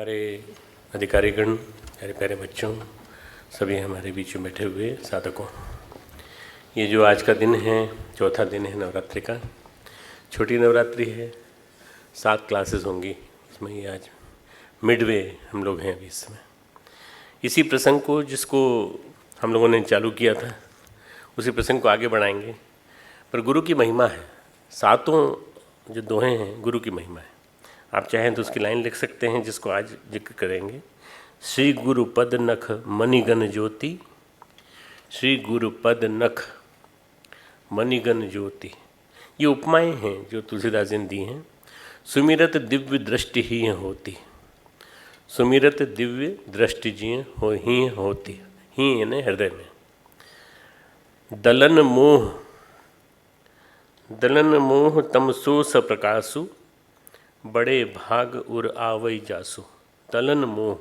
हमारे अधिकारीगण, प्यारे प्यारे बच्चों, सभी हमारे बीच में बैठे हुए साधकों, ये जो आज का दिन है, चौथा दिन है नवरात्रि का। छोटी नवरात्रि है, 7 क्लासेस होंगी इसमें। ये आज मिडवे हम लोग हैं अभी इस समय। इसी प्रसंग को जिसको हम लोगों ने चालू किया था, उसी प्रसंग को आगे बढ़ाएंगे। पर गुरु की महिमा है, 7 जो दोहें हैं गुरु की महिमा है। आप चाहें तो उसकी लाइन लिख सकते हैं, जिसको आज जिक्र करेंगे। श्री गुरु पद नख मणिगण ज्योति, श्री गुरु पद नख मणिगण ज्योति। ये उपमाएं हैं जो तुलसीदास जी ने दी हैं। सुमिरत दिव्य दृष्टि ही होती, सुमिरत दिव्य दृष्टि जी हो ही होती, ही यानी हृदय में। दलन मोह तमसो सप्रकाशु, बड़े भाग उर आवई जासु। दलन मोह,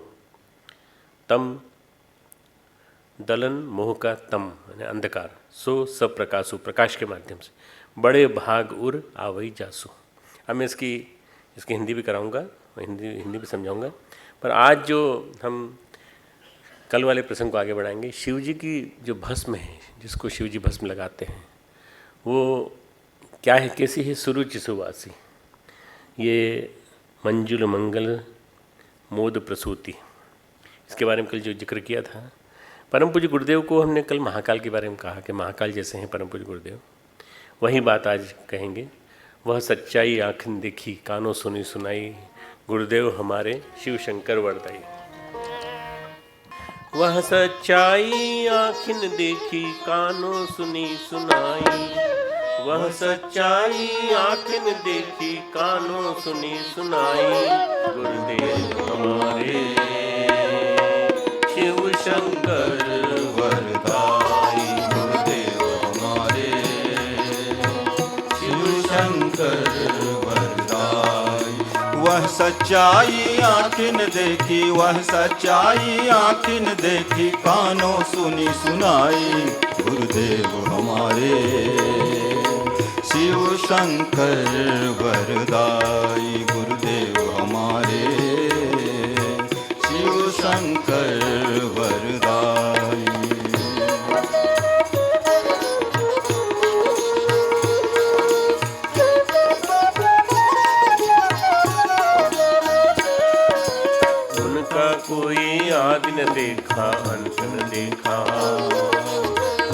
तम दलन मोह का तम यानी अंधकार, सो सप्रकाशु प्रकाश के माध्यम से, बड़े भाग उर आवई जासु। अब मैं इसकी हिंदी भी कराऊंगा, हिंदी भी समझाऊंगा। पर आज जो हम कल वाले प्रसंग को आगे बढ़ाएंगे, शिव जी की जो भस्म है, जिसको शिव जी भस्म लगाते हैं, वो क्या है, कैसी है? सुरुचि सुवासी, ये मंजुल मंगल मोद प्रसूति। इसके बारे में कल जो जिक्र किया था, परम पूज्य गुरुदेव को हमने कल महाकाल के बारे में कहा कि महाकाल जैसे हैं परम पूज्य गुरुदेव। वही बात आज कहेंगे। वह सच्चाई आँखन देखी, कानों सुनी सुनाई, गुरुदेव हमारे शिव शंकर वरदाई। वह सच्चाई आँखन देखी, कानों सुनी सुनाई, वह सच्चाई आँखन देखी, कानों सुनी सुनाई, गुरुदेव हमारे शिव शंकर वरदाई, गुरुदेव हमारे शिव शंकर वरदाई। वह सच्चाई आँखन देखी, वह सच्चाई आँखन देखी, कानों सुनी सुनाई, गुरुदेव हमारे शिव शंकर वरदाई, गुरुदेव हमारे शिव शंकर वरदाई। उनका कोई आदि न देखा, अंत न देखा,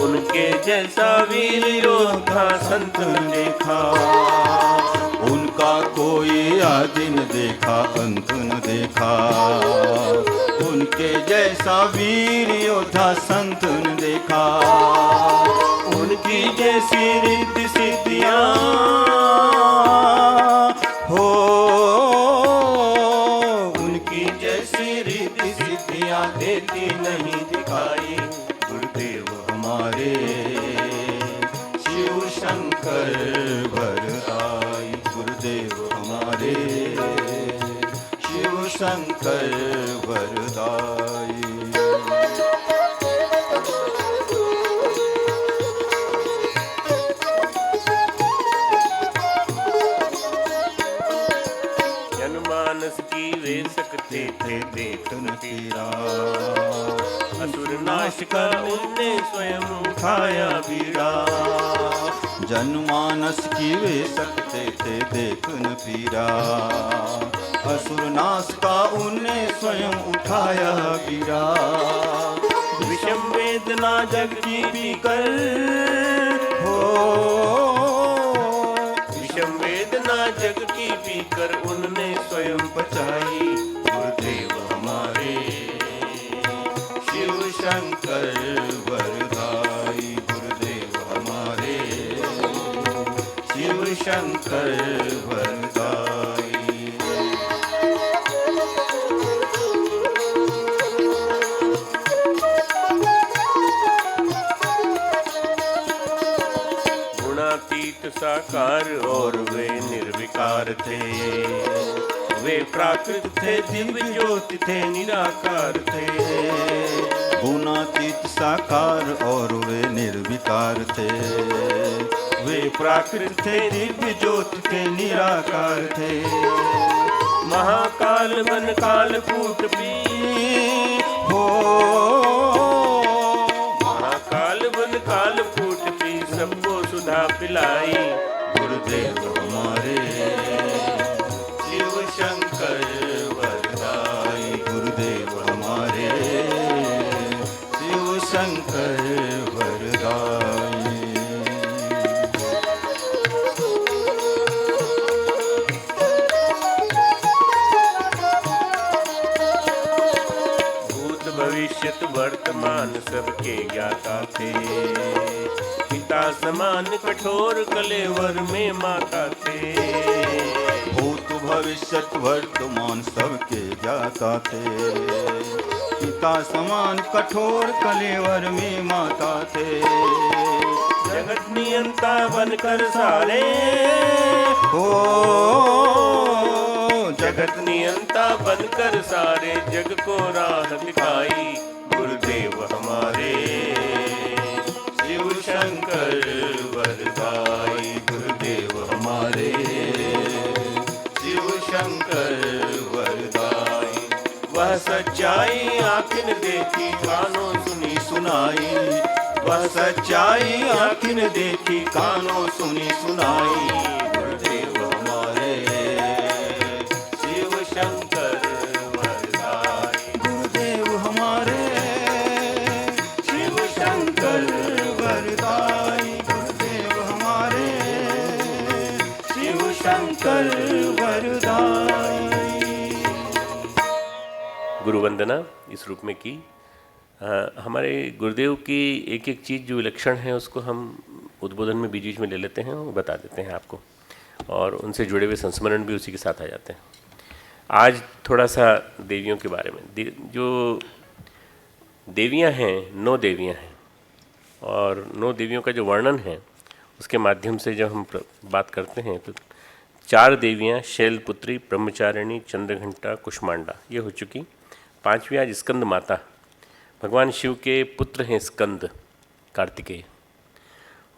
उनके जैसा वीर योद्धा संत न देखा। उनका कोई आदि न देखा, अंत न देखा, उनके जैसा वीर योद्धा संत न देखा। उनकी जैसी रिद्धि सिद्धियाँ हो, उनकी जैसी रिद्धि सिद्धियाँ देती नहीं दिखाई, गुरुदेव हमारे शिव शंकर वरदाई, गुरुदेव हमारे शिव शंकर वरदाई। जनमानस की वे सकते थे देख न तेरा, असुर नाश का उनने स्वयं उठाया बीड़ा। जनमानस की वे सकते थे देख न पीरा, असुर नाश का उनने स्वयं उठाया बीड़ा। विषम वेदना जग की पीकर हो, विषम वेदना जग की पीकर उनने स्वयं पचाई, गुरुदेव हमारे शिव शंकर वरदाई, गुरुदेव हमारे शिव शंकर वरदाई। गुणातीत साकार और वे निर्विकार थे, वे प्राकृत थे, दिव्य ज्योति थे, निराकार थे। गुणातीत साकार और वे निर्विकार थे, वे प्राकृत थे, दिव्य ज्योति थे, निराकार थे। महाकाल महाकाल बन काल कूट पी हो महाकाल बन काल कूट पी सबको सुधा पिलाई गुरुदेव हमारे शिव शंकर वरदाई गुरुदेव हमारे शिव शंकर वरदाई भूत भविष्यत वर्तमान सबके ज्ञाता थे पिता समान कठोर कलेवर में माता थे भूत भविष्यत वर्तमान सबके ज्ञाता थे पिता समान कठोर कलेवर में माता थे जगत नियंता बनकर सारे हो जगत नियंता बनकर सारे जग को राह दिखाई गुरुदेव हमारे शिव शंकर वरदाई गुरुदेव हमारे शिव शंकर वरदाई वह सच्चाई आँख न देखी कानों सुनी सुनाई वह सच्चाई आँख न देखी कानों सुनी सुनाई गुरुदेव हमारे शिव शंकर वरदाई गुरुदेव हमारे शिव शंकर वरदाई गुरुदेव हमारे शिव शंकर वरदाई गुरु वंदना इस रूप में की हमारे गुरुदेव की एक एक चीज़ जो विलक्षण है उसको हम उद्बोधन में बीच बीच में ले लेते हैं और बता देते हैं आपको और उनसे जुड़े हुए संस्मरण भी उसी के साथ आ जाते हैं। आज थोड़ा सा देवियों के बारे में जो देवियां हैं 9 देवियां हैं और 9 देवियों का जो वर्णन है उसके माध्यम से जब हम बात करते हैं तो 4 देवियां शैलपुत्री ब्रह्मचारिणी चंद्रघंटा कुष्मांडा ये हो चुकी। 5वीं आज स्कंद माता भगवान शिव के पुत्र हैं स्कंद कार्तिकेय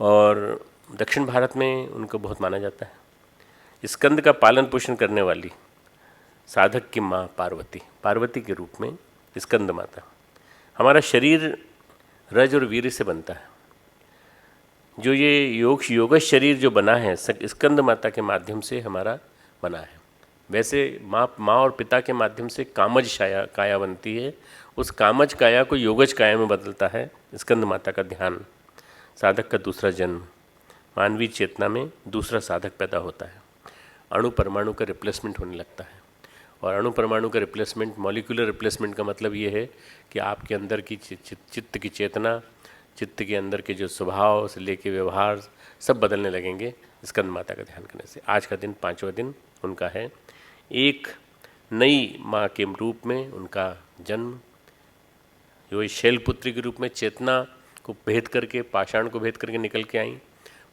और दक्षिण भारत में उनको बहुत माना जाता है। स्कंद का पालन पोषण करने वाली साधक की माँ पार्वती के रूप में स्कंद माता। हमारा शरीर रज और वीर से बनता है। जो ये योग शरीर जो बना है स्कंद माता के माध्यम से हमारा बना है। वैसे माँ और पिता के माध्यम से कामज काया बनती है। उस कामज काया को योगज काया में बदलता है स्कंद माता का ध्यान। साधक का दूसरा जन्म, मानवीय चेतना में दूसरा साधक पैदा होता है। अणु परमाणु का रिप्लेसमेंट होने लगता है और अणु परमाणु का रिप्लेसमेंट मॉलिक्यूलर रिप्लेसमेंट का मतलब ये है कि आपके अंदर की चित्त की चेतना, चित्त के अंदर के जो स्वभाव से लेके व्यवहार सब बदलने लगेंगे स्कंद माता का ध्यान करने से। आज का दिन 5वां दिन उनका है। एक नई माँ के रूप में उनका जन्म, जो शैलपुत्री के रूप में चेतना को भेद करके, पाषाण को भेद करके निकल के आई।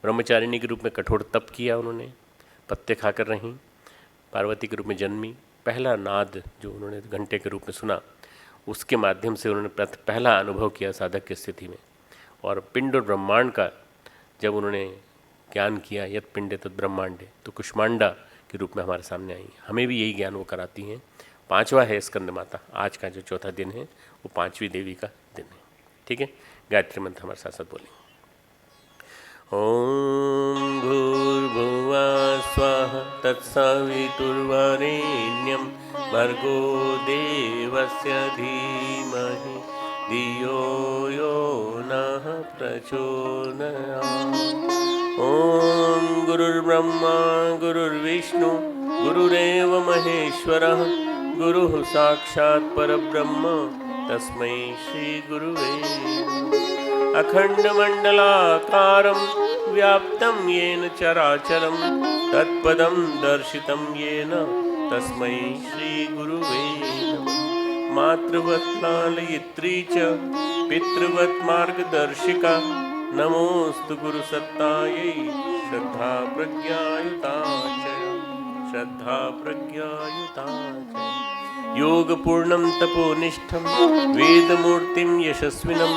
ब्रह्मचारिणी के रूप में कठोर तप किया उन्होंने, पत्ते खाकर रहीं। पार्वती के रूप में जन्मी। पहला नाद जो उन्होंने घंटे के रूप में सुना, उसके माध्यम से उन्होंने पहला अनुभव किया साधक की स्थिति में। और पिंड और ब्रह्मांड का जब उन्होंने ज्ञान किया, यत पिंडे तत् ब्रह्मांडे, तो कुष्मांडा के रूप में हमारे सामने आई। हमें भी यही ज्ञान वो कराती हैं। 5वां है स्कंद माता। आज का जो चौथा दिन है वो 5वीं देवी का दिन है। ठीक है, गायत्री मंत्र हमारे साथ साथ बोलेंगे। ओम भूर्भुवः स्वः तत्सवितुर्वरेण्यं भर्गो देवस्य धीमहि धियो यो नः प्रचोदयात्। ओम गुरुर्ब्रह्मा गुरुर्विष्णु गुरुरेव महेश्वरः गुरुः साक्षात् परब्रह्म तस्मै श्री गुरुवे नमः। अखण्डमण्डलाकारं व्याप्तं येन चराचरं तत्पदं दर्शितं येन तस्मै श्री गुरुवे नमः। मातृवत् लालयित्री च पितृवत् मार्गदर्शिका नमोस्तु गुरुसत्तायै श्रद्धा प्रज्ञायुता च योगपूर्णं तपोनिष्ठं वेदमूर्तिं यशस्विनं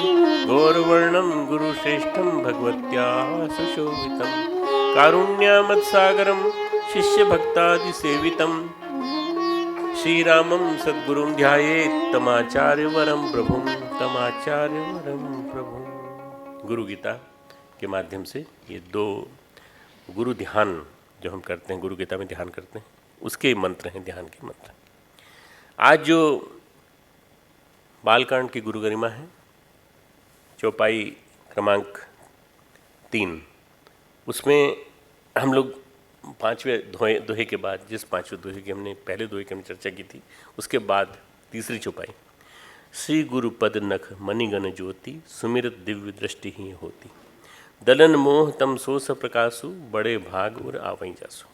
गौरवर्णं गुरुश्रेष्ठं भगवत्याः सुशोभितं कारुण्यामत्सागरं शिष्यभक्तादिसेवितं श्रीरामं सद्गुरुं ध्यायेत् तमाचार्य वरम प्रभुं, तमाचार्य वरम प्रभुं। गुरु गीता के माध्यम से ये 2 गुरु ध्यान जो हम करते हैं, गुरु गीता में ध्यान करते हैं, उसके मंत्र हैं, ध्यान के मंत्र। आज जो बालकांड की गुरु गरिमा है, चौपाई क्रमांक 3, उसमें हम लोग 5वें दोहे के बाद, जिस 5वें दोहे की हमने पहले दोहे की हमने चर्चा की थी, उसके बाद तीसरी चौपाई, श्री गुरु पद नख मणिगण ज्योति, सुमिरत दिव्य दृष्टि ही होती, दलन मोह तम सोस प्रकाशु, बड़े भाग और आवई जासु।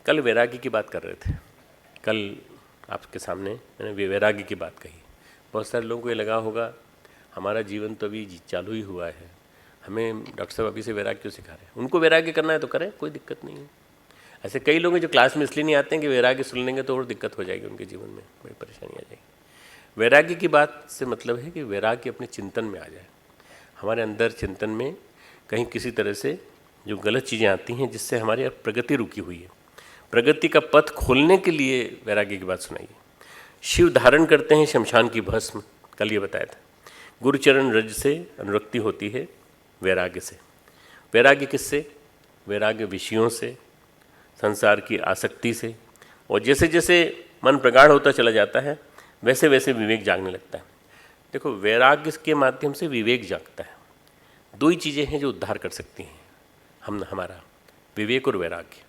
कल वैराग्य की बात कर रहे थे। कल आपके सामने मैंने वैराग्य की बात कही। बहुत सारे लोगों को ये लगा होगा हमारा जीवन तो अभी चालू ही हुआ है, हमें डॉक्टर साहब अभी से वैराग्य क्यों सिखा रहे हैं? उनको वैराग्य करना है तो करें, कोई दिक्कत नहीं है। ऐसे कई लोग हैं जो क्लास में इसलिए नहीं आते हैं कि वैराग्य सुन लेंगे तो और दिक्कत हो जाएगी उनके जीवन में, बड़ी परेशानी आ जाएगी। वैराग्य की बात से मतलब है कि वैराग्य अपने चिंतन में आ जाए, हमारे अंदर चिंतन में कहीं किसी तरह से जो गलत चीज़ें आती हैं जिससे हमारी प्रगति रुकी हुई है, प्रगति का पथ खोलने के लिए वैराग्य की बात सुनाइए। शिव धारण करते हैं शमशान की भस्म, कल ये बताया था। गुरुचरण रज से अनुरक्ति होती है वैराग्य से। वैराग्य किससे? वैराग्य विषयों से, संसार की आसक्ति से, और जैसे जैसे मन प्रगाढ़ होता चला जाता है वैसे वैसे विवेक जागने लगता है। देखो, वैराग्य के माध्यम से विवेक जागता है। 2 ही चीज़ें हैं जो उद्धार कर सकती हैं हमारा, विवेक और वैराग्य।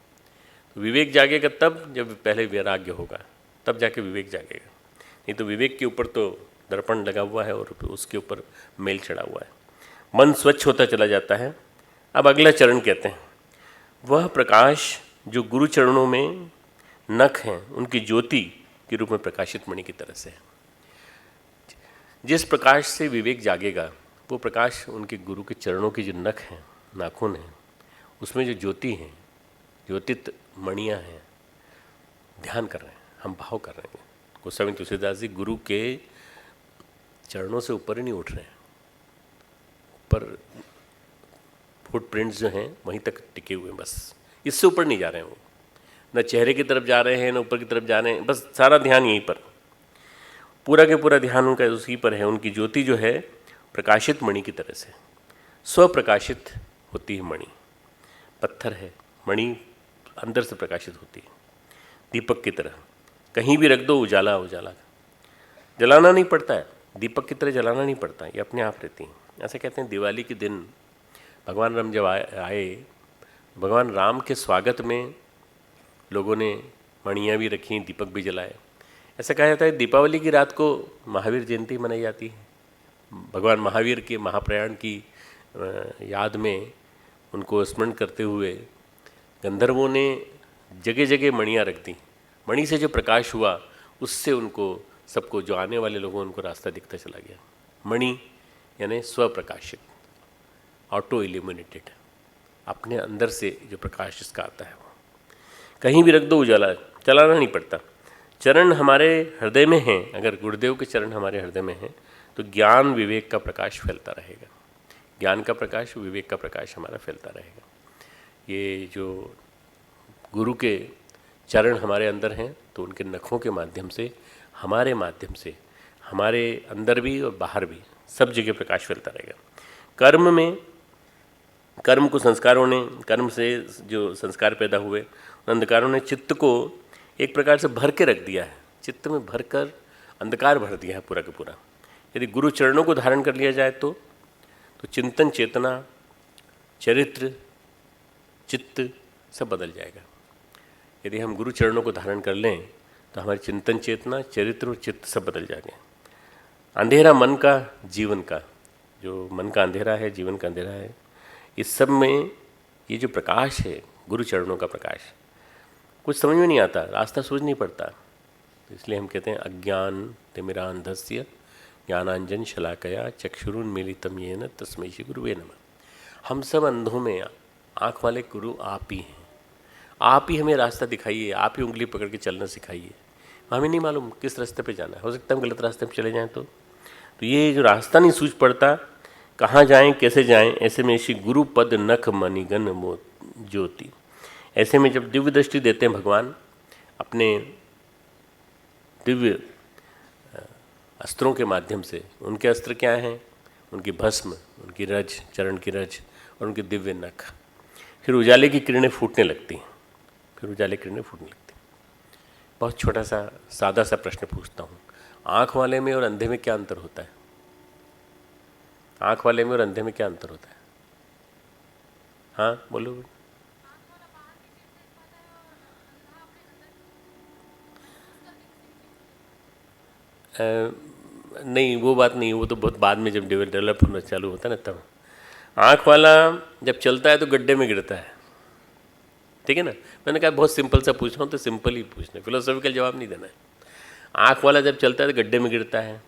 तो विवेक जागेगा तब जब पहले वैराग्य होगा, तब जाके विवेक जागेगा। नहीं तो विवेक के ऊपर तो दर्पण लगा हुआ है और उसके ऊपर मेल चढ़ा हुआ है, मन स्वच्छ होता चला जाता है। अब अगला चरण कहते हैं, वह प्रकाश जो गुरु चरणों में नख हैं उनकी ज्योति के रूप में प्रकाशित मणि की तरह से है। जिस प्रकाश से विवेक जागेगा वो प्रकाश उनके गुरु के चरणों के जो नख हैं, नाखून हैं, उसमें जो ज्योति हैं, ज्योतित मणियाँ हैं, ध्यान कर रहे हैं, हम भाव कर रहे हैं। गोस्वामी तुलसीदास जी गुरु के चरणों से ऊपर ही नहीं उठ रहे हैं, ऊपर फुटप्रिंट्स जो हैं वहीं तक टिके हुए हैं, बस इससे ऊपर नहीं जा रहे हैं वो, न चेहरे की तरफ जा रहे हैं न ऊपर की तरफ जा रहे हैं, बस सारा ध्यान यहीं पर, पूरा के पूरा ध्यान उनका उसी पर है। उनकी ज्योति जो है प्रकाशित मणि की तरह से स्वप्रकाशित होती है। मणि पत्थर है, मणि अंदर से प्रकाशित होती है, दीपक की तरह, कहीं भी रख दो उजाला उजाला, जलाना नहीं पड़ता है, दीपक की तरह जलाना नहीं पड़ता, ये अपने आप रहती हैं। ऐसे कहते हैं दिवाली के दिन भगवान राम जब आए, भगवान राम के स्वागत में लोगों ने मणियाँ भी रखी, दीपक भी जलाए। ऐसा कहा जाता है दीपावली की रात को महावीर जयंती मनाई जाती है। भगवान महावीर के महाप्रयाण की याद में उनको स्मरण करते हुए गंधर्वों ने जगह जगह मणियाँ रख दी। मणि से जो प्रकाश हुआ उससे उनको सबको, जो आने वाले लोगों उनको रास्ता दिखता चला गया। मणि यानी स्वप्रकाशित, ऑटो इल्यूमिनेटेड, अपने अंदर से जो प्रकाश इसका आता है वो कहीं भी रख दो उजाला, चलाना नहीं पड़ता। चरण हमारे हृदय में हैं, अगर गुरुदेव के चरण हमारे हृदय में हैं तो ज्ञान विवेक का प्रकाश फैलता रहेगा, ज्ञान का प्रकाश, विवेक का प्रकाश हमारा फैलता रहेगा। ये जो गुरु के चरण हमारे अंदर हैं तो उनके नखों के माध्यम से, हमारे माध्यम से, हमारे अंदर भी और बाहर भी सब जगह प्रकाश फैलता रहेगा। कर्म में, कर्म को संस्कारों ने, कर्म से जो संस्कार पैदा हुए, अंधकारों ने चित्त को एक प्रकार से भर के रख दिया है, चित्त में भर कर अंधकार भर दिया है पूरा का पूरा। यदि गुरु चरणों को धारण कर लिया जाए तो चिंतन, चेतना, चरित्र, चित्त सब बदल जाएगा। यदि हम गुरु चरणों को धारण कर लें तो हमारी चिंतन, चेतना, चरित्र और चित्त सब बदल जाएंगे। अंधेरा मन का, जीवन का, जो मन का अंधेरा है, जीवन का अंधेरा है, इस सब में ये जो प्रकाश है, गुरु चरणों का प्रकाश, कुछ समझ में नहीं आता, रास्ता सूझ नहीं पड़ता। इसलिए हम कहते हैं अज्ञान तिमिरांधस्य ज्ञानांजन शलाकया चक्षुरुन्मीलितं येन तस्मै श्री गुरुवे नमः। हम सब अंधों में आँख वाले गुरु आप ही हैं, आप ही हमें रास्ता दिखाइए, आप ही उंगली पकड़ के चलना सिखाइए। हमें नहीं मालूम किस रास्ते पे जाना है, हो सकता है हम गलत रास्ते पे चले जाएं तो ये जो रास्ता नहीं सूझ पड़ता, कहाँ जाएं, कैसे जाएं, ऐसे में श्री गुरु पद नख मणिगण ज्योति, ऐसे में जब दिव्य दृष्टि देते हैं भगवान अपने दिव्य अस्त्रों के माध्यम से, उनके अस्त्र क्या हैं? उनकी भस्म, उनकी रज, चरण की रज और उनके दिव्य नख। फिर उजाले की किरणें फूटने लगती हैं, फिर उजाले की किरणें फूटने लगती हैं। बहुत छोटा सा सादा सा प्रश्न पूछता हूँ, आँख वाले में और अंधे में क्या अंतर होता है? आँख वाले में और अंधे में क्या अंतर होता है? हाँ बोलो। नहीं, वो बात नहीं, वो तो बहुत बाद में जब डेवलप होना चालू होता है ना तब। आँख वाला जब चलता है तो गड्ढे में गिरता है, ठीक है ना। मैंने कहा बहुत सिंपल सा पूछ रहा हूँ तो सिंपल ही पूछना है, फिलोसॉफिकल जवाब नहीं देना है। आँख वाला जब चलता है तो गड्ढे में गिरता है,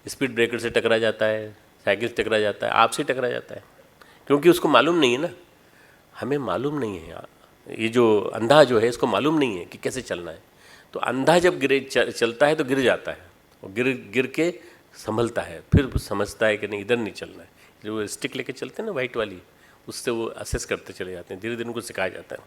स्पीड ब्रेकर से टकरा जाता है, साइकिल से टकरा जाता है, आपसे टकरा जाता है, क्योंकि उसको मालूम नहीं है ना। हमें मालूम नहीं है, ये जो अंधा जो है इसको मालूम नहीं है कि कैसे चलना है। तो अंधा जब चलता है तो गिर जाता है, और गिर के संभलता है, फिर समझता है कि नहीं इधर नहीं चलना है। जो स्टिक लेके चलते हैं ना वाइट वाली, उससे वो असेस करते चले जाते हैं, धीरे धीरे उनको सिखाया जाता है।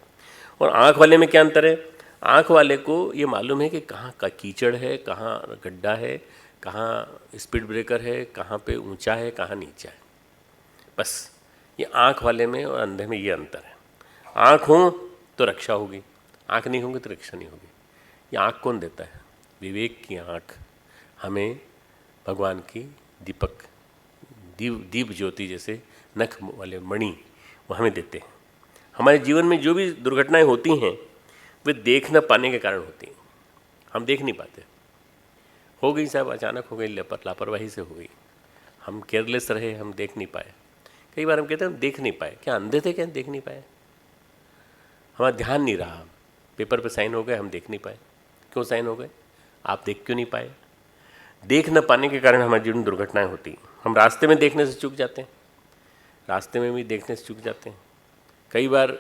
और आँख वाले में क्या अंतर है? आँख वाले को ये मालूम है कि कहाँ का कीचड़ है, कहाँ गड्ढा है, कहाँ स्पीड ब्रेकर है, कहाँ पे ऊंचा है, कहाँ नीचा है। बस ये आँख वाले में और अंधे में ये अंतर है। आँख हो तो रक्षा होगी, आँख नहीं होगी तो रक्षा नहीं होगी। ये आँख कौन देता है? विवेक की आँख हमें भगवान की दीप ज्योति जैसे नख वाले मणि वो हमें देते हैं। हमारे जीवन में जो भी दुर्घटनाएं होती हैं वे देख न पाने के कारण होती हैं। हम देख नहीं पाते, हो गई साहब, अचानक हो गई, लापरवाही से हो गई, हम केयरलेस रहे, हम देख नहीं पाए। कई बार हम कहते हैं हम देख नहीं पाए, क्या अंधे थे क्या देख नहीं पाए? हमारा ध्यान नहीं रहा, पेपर पे साइन हो गए, हम देख नहीं पाए। क्यों साइन हो गए? आप देख क्यों नहीं पाए? देख न पाने के कारण हमारे जीवन में दुर्घटनाएं होती हैं। हम रास्ते में देखने से चूक जाते हैं, रास्ते में भी देखने से चूक जाते हैं। कई बार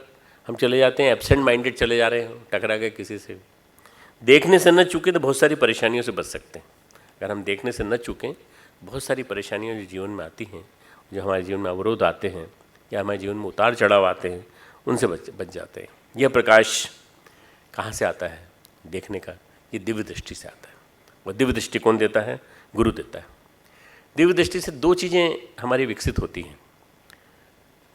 हम चले जाते हैं, एब्सेंट माइंडेड चले जा रहे हैं, टकरा गए किसी से। देखने से न चूके तो बहुत सारी परेशानियों से बच सकते हैं। अगर हम देखने से न चूकें, बहुत सारी परेशानियाँ जो जीवन में आती हैं, जो हमारे जीवन में अवरोध आते हैं या हमारे जीवन में उतार चढ़ाव आते हैं, उनसे बच जाते हैं। यह प्रकाश कहाँ से आता है? देखने का, ये दिव्य दृष्टि से आता है। वह दिव्य दृष्टि कौन देता है? गुरु देता है। दिव्य दृष्टि से दो चीज़ें हमारी विकसित होती हैं।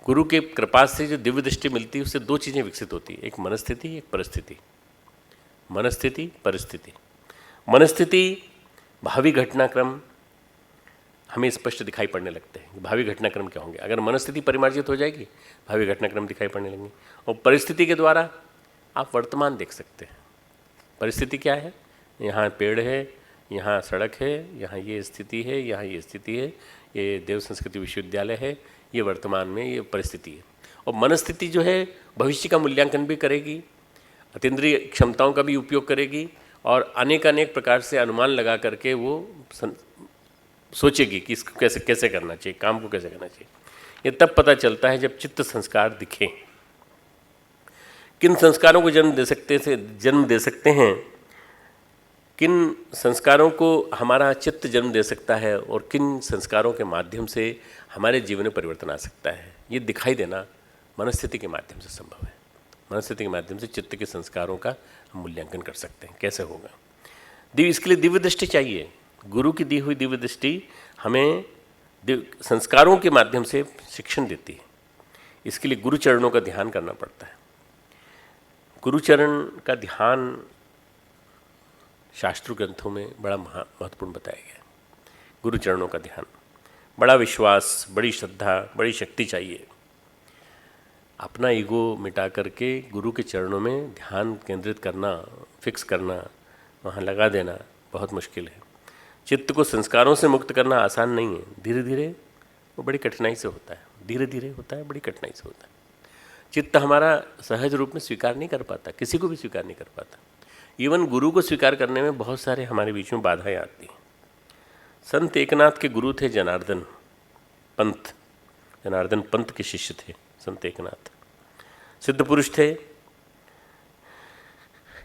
गुरु के कृपा से जो दिव्य दृष्टि मिलती है उससे दो चीज़ें विकसित होती है, एक मनस्थिति, एक परिस्थिति। मनस्थिति, परिस्थिति। मनस्थिति, भावी घटनाक्रम हमें स्पष्ट दिखाई पड़ने लगते हैं। भावी घटनाक्रम क्या होंगे? अगर मनस्थिति परिमार्जित हो जाएगी, भावी घटनाक्रम दिखाई पड़ने लगेंगे। और परिस्थिति के द्वारा आप वर्तमान देख सकते हैं। परिस्थिति क्या है? यहाँ पेड़ है, यहाँ सड़क है, यहाँ ये स्थिति है, यहाँ ये स्थिति है, ये देव संस्कृति विश्वविद्यालय है, ये वर्तमान में ये परिस्थिति है। और मनस्थिति जो है भविष्य का मूल्यांकन भी करेगी, अतीन्द्रिय क्षमताओं का भी उपयोग करेगी और अनेक प्रकार से अनुमान लगा करके वो सोचेगी कि इसको कैसे कैसे करना चाहिए, काम को कैसे करना चाहिए। ये तब पता चलता है जब चित्त संस्कार दिखे। किन संस्कारों को जन्म दे सकते हैं, किन संस्कारों को हमारा चित्त जन्म दे सकता है और किन संस्कारों के माध्यम से हमारे जीवन में परिवर्तन आ सकता है, ये दिखाई देना मनस्थिति के माध्यम से संभव है। मनस्थिति के माध्यम से चित्त के संस्कारों का हम मूल्यांकन कर सकते हैं। कैसे होगा? इसके लिए दिव्य दृष्टि चाहिए। गुरु की दी हुई दिव्य दृष्टि हमें संस्कारों के माध्यम से शिक्षण देती है। इसके लिए गुरु चरणों का ध्यान करना पड़ता है। गुरुचरण का ध्यान शास्त्र ग्रंथों में बड़ा महत्वपूर्ण बताया गया है। गुरु चरणों का ध्यान, बड़ा विश्वास, बड़ी श्रद्धा, बड़ी शक्ति चाहिए। अपना ईगो मिटा करके गुरु के चरणों में ध्यान केंद्रित करना, फिक्स करना, वहाँ लगा देना बहुत मुश्किल है। चित्त को संस्कारों से मुक्त करना आसान नहीं है। धीरे धीरे वो बड़ी कठिनाई से होता है, धीरे धीरे होता है, बड़ी कठिनाई से होता है। चित्त हमारा सहज रूप में स्वीकार नहीं कर पाता, किसी को भी स्वीकार नहीं कर पाता। इवन गुरु को स्वीकार करने में बहुत सारे हमारे बीच में बाधाएं आती हैं। संत एकनाथ के गुरु थे जनार्दन पंत। जनार्दन पंत के शिष्य थे संत एकनाथ। सिद्ध पुरुष थे।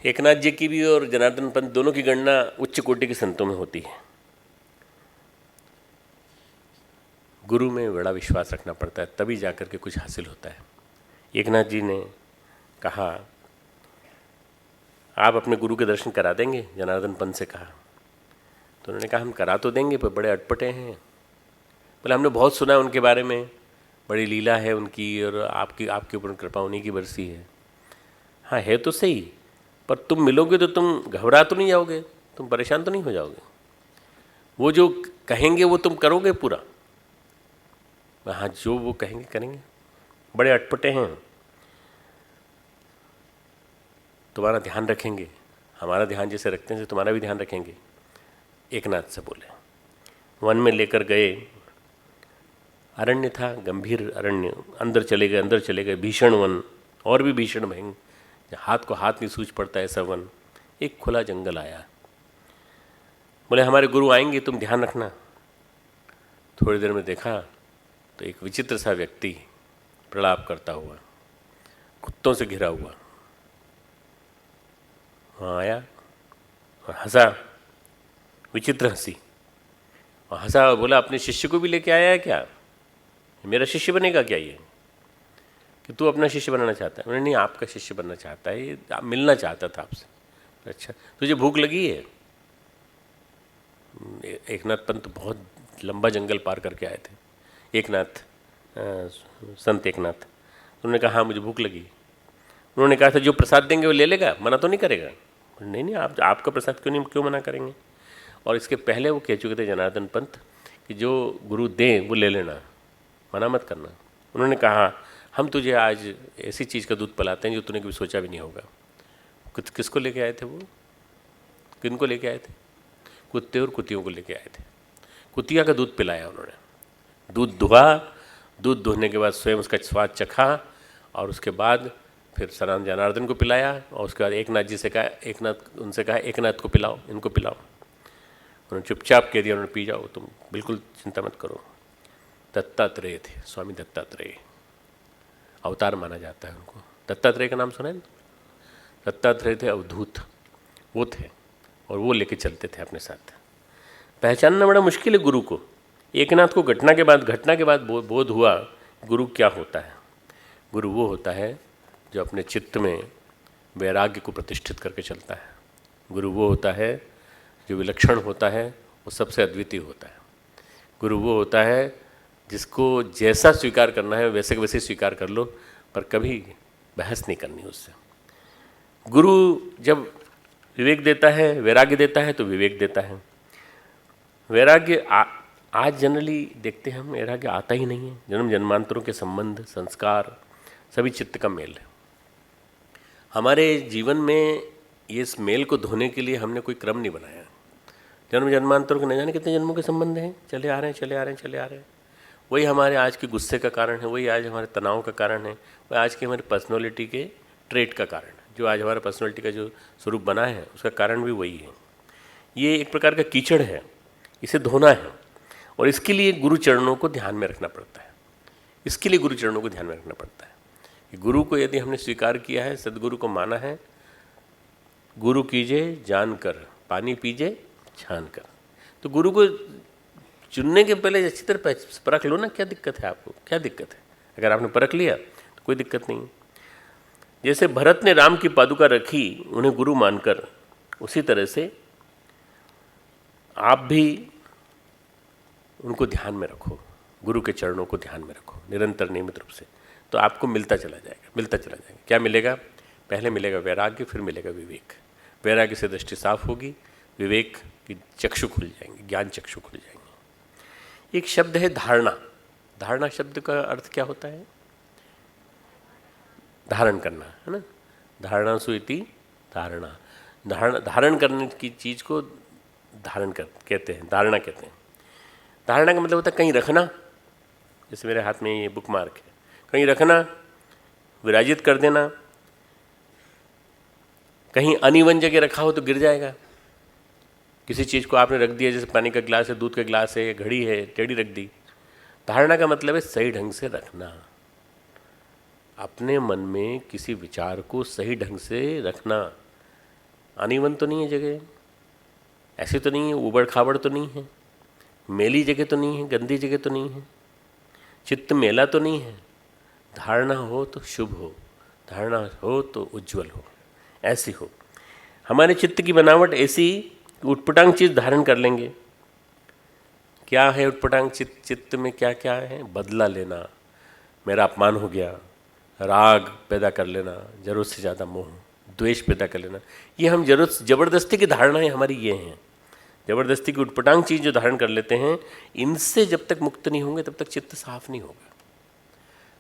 एकनाथ जी की भी और जनार्दन पंत दोनों की गणना उच्च कोटि के संतों में होती है। गुरु में बड़ा विश्वास रखना पड़ता है, तभी जाकर के कुछ हासिल होता है। एकनाथ जी ने कहा, आप अपने गुरु के दर्शन करा देंगे? जनार्दन पंत से कहा। तो उन्होंने कहा हम करा तो देंगे पर बड़े अटपटे हैं। बोले हमने बहुत सुना है उनके बारे में, बड़ी लीला है उनकी और आपके ऊपर कृपा उन्हीं की बरसी है। हाँ है तो सही, पर तुम मिलोगे तो तुम घबरा तो नहीं जाओगे, तुम परेशान तो नहीं हो जाओगे, वो जो कहेंगे वो तुम करोगे पूरा? हाँ जो वो कहेंगे करेंगे। बड़े अटपटे हैं, तुम्हारा ध्यान रखेंगे, हमारा ध्यान जैसे रखते हैं तुम्हारा भी ध्यान रखेंगे। एकनाथ से बोले, वन में लेकर गए, अरण्य था, गंभीर अरण्य, अंदर चले गए, भीषण वन, और भी भीषण भयंकर, हाथ को हाथ नहीं सूझ पड़ता ऐसा वन। एक खुला जंगल आया, बोले हमारे गुरु आएंगे, तुम ध्यान रखना। थोड़ी देर में देखा तो एक विचित्र सा व्यक्ति प्रलाप करता हुआ, कुत्तों से घिरा हुआ वहाँ आया और हंसा, विचित्र हंसी, और हंसा और बोला अपने शिष्य को भी लेके आया है क्या? मेरा शिष्य बनेगा क्या ये? कि तू अपना शिष्य बनाना चाहता है? मैंने नहीं, आपका शिष्य बनना चाहता है, ये मिलना चाहता था आपसे। अच्छा तुझे भूख लगी है? एकनाथ पंत बहुत लंबा जंगल पार करके आए थे, संत एकनाथ। उन्होंने कहा हाँ मुझे भूख लगी। उन्होंने कहा था जो प्रसाद देंगे वो ले लेगा, मना तो नहीं करेगा? नहीं आपका प्रसाद क्यों मना करेंगे? और इसके पहले वो कह चुके थे जनार्दन पंत कि जो गुरु दें वो ले लेना, मना मत करना। उन्होंने कहा हम तुझे आज ऐसी चीज़ का दूध पिलाते हैं जो तूने कभी सोचा भी नहीं होगा। किसको लेके आए थे वो? किनको लेके आए थे? कुत्ते और कुतियों को लेके आए थे। कुतिया का दूध पिलाया उन्होंने, दूध दुहा, दूध दुहने के बाद स्वयं उसका स्वाद चखा, और उसके बाद फिर सनातन जनार्दन को पिलाया, और उसके बाद एकनाथ जी से कहा, उनसे कहा एकनाथ को पिलाओ, इनको पिलाओ। उन्होंने चुपचाप कह दिया, उन्होंने पी जाओ, तुम बिल्कुल चिंता मत करो। दत्तात्रेय थे, स्वामी दत्तात्रेय, अवतार माना जाता है उनको। दत्तात्रेय का नाम सुना है? दत्तात्रेय थे अवधूत, वो थे, और वो लेके चलते थे अपने साथ। पहचानना बड़ा मुश्किल है गुरु को। एकनाथ को घटना के बाद बोध हुआ गुरु क्या होता है। गुरु वो होता है जो अपने चित्त में वैराग्य को प्रतिष्ठित करके चलता है। गुरु वो होता है जो विलक्षण होता है, वो सबसे अद्वितीय होता है। गुरु वो होता है जिसको जैसा स्वीकार करना है वैसे के वैसे स्वीकार कर लो, पर कभी बहस नहीं करनी उससे। गुरु जब विवेक देता है, वैराग्य देता है, तो विवेक देता है। वैराग्य आज जनरली देखते हैं हम, वैराग्य आता ही नहीं है। जन्म जन्मांतरों के संबंध, संस्कार, सभी चित्त का मेल है। हमारे जीवन में ये इस मेल को धोने के लिए हमने कोई क्रम नहीं बनाया। जन्म जन्मांतरों के न जाने कितने जन्मों के संबंध हैं, चले आ रहे हैं। वही हमारे आज के गुस्से का कारण है, वही आज हमारे तनाव का कारण है, वही आज की हमारी पर्सनैलिटी के ट्रेट का कारण है। जो आज हमारा पर्सनैलिटी का जो स्वरूप बना है उसका कारण भी वही है। ये एक प्रकार का कीचड़ है, इसे धोना है, और इसके लिए गुरु चरणों को ध्यान में रखना पड़ता है। कि गुरु को यदि हमने स्वीकार किया है, सदगुरु को माना है, गुरु कीजिए जान कर, पानी पीजिए छान कर। तो गुरु को चुनने के पहले अच्छी तरह परख लो ना, क्या दिक्कत है आपको, क्या दिक्कत है? अगर आपने परख लिया तो कोई दिक्कत नहीं। जैसे भरत ने राम की पादुका रखी उन्हें गुरु मानकर, उसी तरह से आप भी उनको ध्यान में रखो, गुरु के चरणों को ध्यान में रखो निरंतर नियमित रूप से, तो आपको मिलता चला जाएगा। क्या मिलेगा? पहले मिलेगा वैराग्य, फिर मिलेगा विवेक। वैराग्य से दृष्टि साफ होगी, विवेक की चक्षु खुल जाएंगे, ज्ञान चक्षु खुल जाएंगे। एक शब्द है धारणा। धारणा शब्द का अर्थ क्या होता है? धारण करना, है ना? धारणासु इति धारणा। धारण करने की चीज़ को कहते हैं, धारणा कहते हैं। धारणा का मतलब होता है कहीं रखना। जैसे मेरे हाथ में ये बुक मार्क है, कहीं रखना, विराजित कर देना। कहीं अनिवन जगह रखा हो तो गिर जाएगा। किसी चीज़ को आपने रख दिया, जैसे पानी का गिलास है, दूध का गिलास है, घड़ी है, टेढ़ी रख दी। धारणा का मतलब है सही ढंग से रखना, अपने मन में किसी विचार को सही ढंग से रखना। अनिवन तो नहीं है जगह, ऐसे तो नहीं है, उबड़ खाबड़ तो नहीं है, मेली जगह तो नहीं है, गंदी जगह तो नहीं है, चित्त मेला तो नहीं है। धारणा हो तो शुभ हो, धारणा हो तो उज्जवल हो, ऐसी हो। हमारे चित्त की बनावट ऐसी उटपटांग चीज धारण कर लेंगे। क्या है उटपटांग चित्त में? क्या क्या है? बदला लेना, मेरा अपमान हो गया, राग पैदा कर लेना, जरूरत से ज़्यादा मोह, द्वेष पैदा कर लेना। ये हम जबरदस्ती की धारणाएं हमारी ये हैं। जबरदस्ती की उटपटांग चीज़ जो धारण कर लेते हैं, इनसे जब तक मुक्त नहीं होंगे तब तक चित्त साफ नहीं होगा।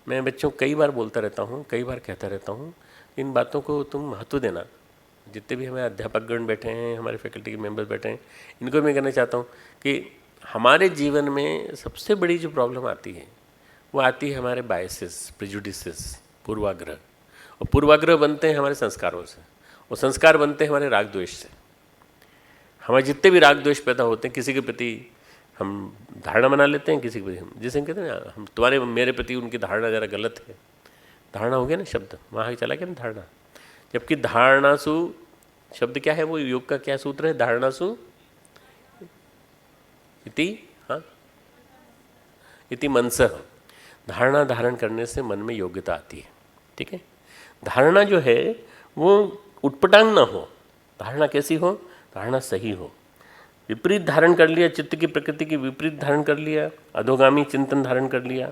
मैं बच्चों को कई बार बोलता रहता हूँ, कई बार कहता रहता हूँ, इन बातों को तुम महत्व देना। जितने भी हमारे अध्यापकगण बैठे हैं, हमारे फैकल्टी के मेंबर्स बैठे हैं, इनको मैं कहना चाहता हूँ कि हमारे जीवन में सबसे बड़ी जो प्रॉब्लम आती है वो आती है हमारे बायसेस, प्रेजुडिसेस, पूर्वाग्रह। और पूर्वाग्रह बनते हैं हमारे संस्कारों से, और संस्कार बनते हैं हमारे राग द्वेष से। हमारे जितने भी राग द्वेष पैदा होते हैं, किसी के प्रति हम धारणा बना लेते हैं, किसी के प्रति हम, जैसे हम कहते हैं ना, हम तुम्हारे मेरे प्रति उनकी धारणा ज़रा गलत है। धारणा हो गया ना शब्द, वहाँ चला गया ना धारणा। जबकि धारणासु शब्द क्या है? वो योग का क्या सूत्र है? धारणासु इति, हाँ, इति मनसः। धारणा धारण करने से मन में योग्यता आती है। ठीक है, धारणा जो है वो उटपटांग ना हो। धारणा कैसी हो? धारणा सही हो। विपरीत धारण कर लिया, चित्त की प्रकृति की विपरीत धारण कर लिया, अधोगामी चिंतन धारण कर लिया,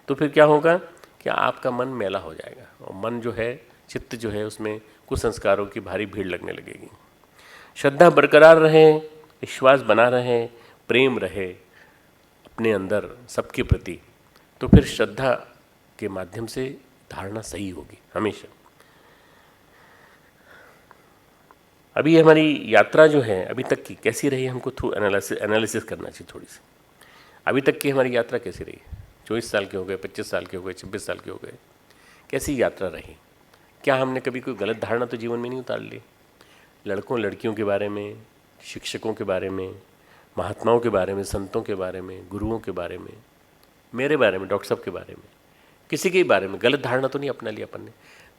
तो फिर क्या होगा कि आपका मन मैला हो जाएगा, और मन जो है, चित्त जो है, उसमें कुछ संस्कारों की भारी भीड़ लगने लगेगी। श्रद्धा बरकरार रहे, विश्वास बना रहे, प्रेम रहे अपने अंदर सबके प्रति, तो फिर श्रद्धा के माध्यम से धारणा सही होगी हमेशा। अभी हमारी यात्रा जो है अभी तक की कैसी रही, हमको थोड़ा एनालिसिस करना चाहिए थोड़ी सी। अभी तक की हमारी यात्रा कैसी रही? 24 साल के हो गए, 25 साल के हो गए, 26 साल के हो गए, कैसी यात्रा रही? क्या हमने कभी कोई गलत धारणा तो जीवन में नहीं उतार ली? लड़कों लड़कियों के बारे में, शिक्षकों के बारे में, महात्माओं के बारे में, संतों के बारे में, गुरुओं के बारे में, मेरे बारे में, डॉक्टर साहब के बारे में, किसी के बारे में गलत धारणा तो नहीं अपना लिया अपन ने।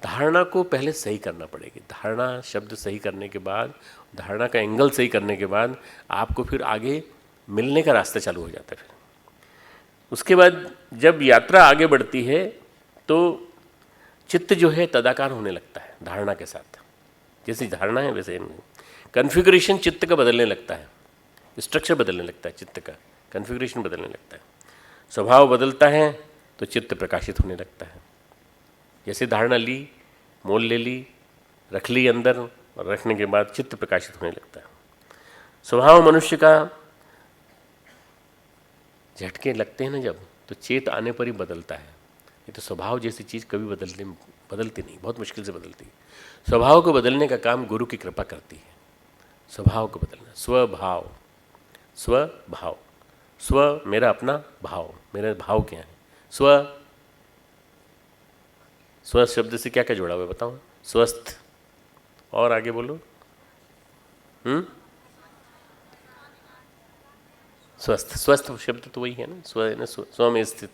धारणा को पहले सही करना पड़ेगी। धारणा शब्द सही करने के बाद, धारणा का एंगल सही करने के बाद आपको फिर आगे मिलने का रास्ता चालू हो जाता है। फिर उसके बाद जब यात्रा आगे बढ़ती है तो चित्त जो है तदाकार होने लगता है धारणा के साथ। जैसी धारणा है वैसे कन्फिगरेशन चित्त का बदलने लगता है, स्ट्रक्चर बदलने लगता है, चित्त का कन्फिगरेशन बदलने लगता है, स्वभाव बदलता है, तो चित्त प्रकाशित होने लगता है। जैसे धारणा ली, मोल ले ली, रख ली अंदर, और रखने के बाद चित्त प्रकाशित होने लगता है। स्वभाव मनुष्य का झटके लगते हैं ना जब, तो चेत आने पर ही बदलता है। ये तो स्वभाव जैसी चीज़ कभी बदलती नहीं, बहुत मुश्किल से बदलती है। स्वभाव को बदलने का काम गुरु की कृपा करती है। स्वभाव को बदलना, स्वभाव, स्वभाव, स्व मेरा अपना भाव, मेरा भाव क्या है? स्व शब्द से क्या क्या जुड़ा हुआ है बताओ? स्वस्थ, और आगे बोलो। स्वस्थ, स्वस्थ शब्द तो वही है ना, स्व है ना, स्व में स्थित।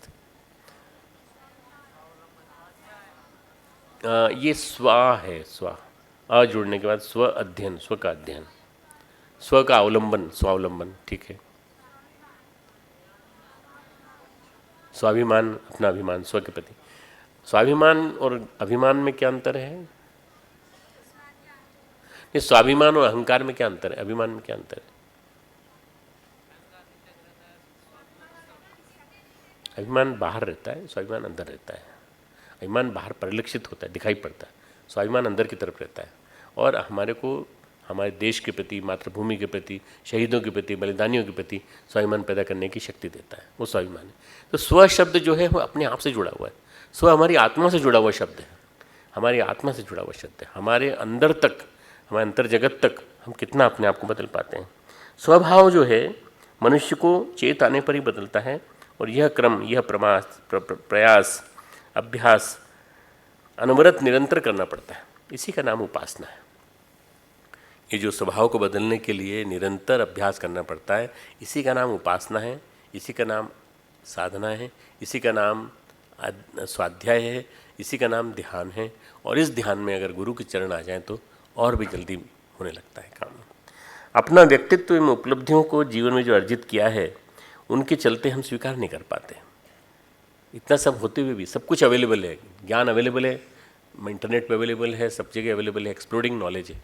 ये स्व है, स्व, अ जुड़ने के बाद स्व अध्ययन, स्व का अध्ययन, स्व का अवलंबन, स्वावलंबन। ठीक है, स्वाभिमान, अपना अभिमान, स्व के प्रति। स्वाभिमान और अभिमान में क्या अंतर है? नहीं, स्वाभिमान और अहंकार में क्या अंतर है? अभिमान में क्या अंतर है? अभिमान बाहर रहता है, स्वाभिमान अंदर रहता है। अभिमान बाहर परिलक्षित होता है, दिखाई पड़ता है, स्वाभिमान अंदर की तरफ रहता है, और हमारे को हमारे देश के प्रति, मातृभूमि के प्रति, शहीदों के प्रति, बलिदानियों के प्रति स्वाभिमान पैदा करने की शक्ति देता है, वो स्वाभिमान है। तो स्व शब्द जो है वो अपने आप से जुड़ा हुआ है। स्व हमारी आत्मा से जुड़ा हुआ शब्द है, हमारी आत्मा से जुड़ा हुआ शब्द है। हमारे अंदर तक, हमारे अंतर जगत तक हम कितना अपने आप को बदल पाते हैं। स्वभाव जो है मनुष्य को चेत आने पर ही बदलता है, और यह क्रम, यह प्रयास, अभ्यास अनवरत निरंतर करना पड़ता है। इसी का नाम उपासना है। ये जो स्वभाव को बदलने के लिए निरंतर अभ्यास करना पड़ता है, इसी का नाम उपासना है, इसी का नाम साधना है, इसी का नाम स्वाध्याय है, इसी का नाम ध्यान है। और इस ध्यान में अगर गुरु के चरण आ जाएं तो और भी जल्दी होने लगता है काम। अपना व्यक्तित्व एवं उपलब्धियों को जीवन में जो अर्जित किया है, उनके चलते हम स्वीकार नहीं कर पाते। इतना सब होते हुए भी सब कुछ अवेलेबल है, ज्ञान अवेलेबल है, इंटरनेट पे अवेलेबल है, सब जगह अवेलेबल है, एक्सप्लोडिंग नॉलेज है।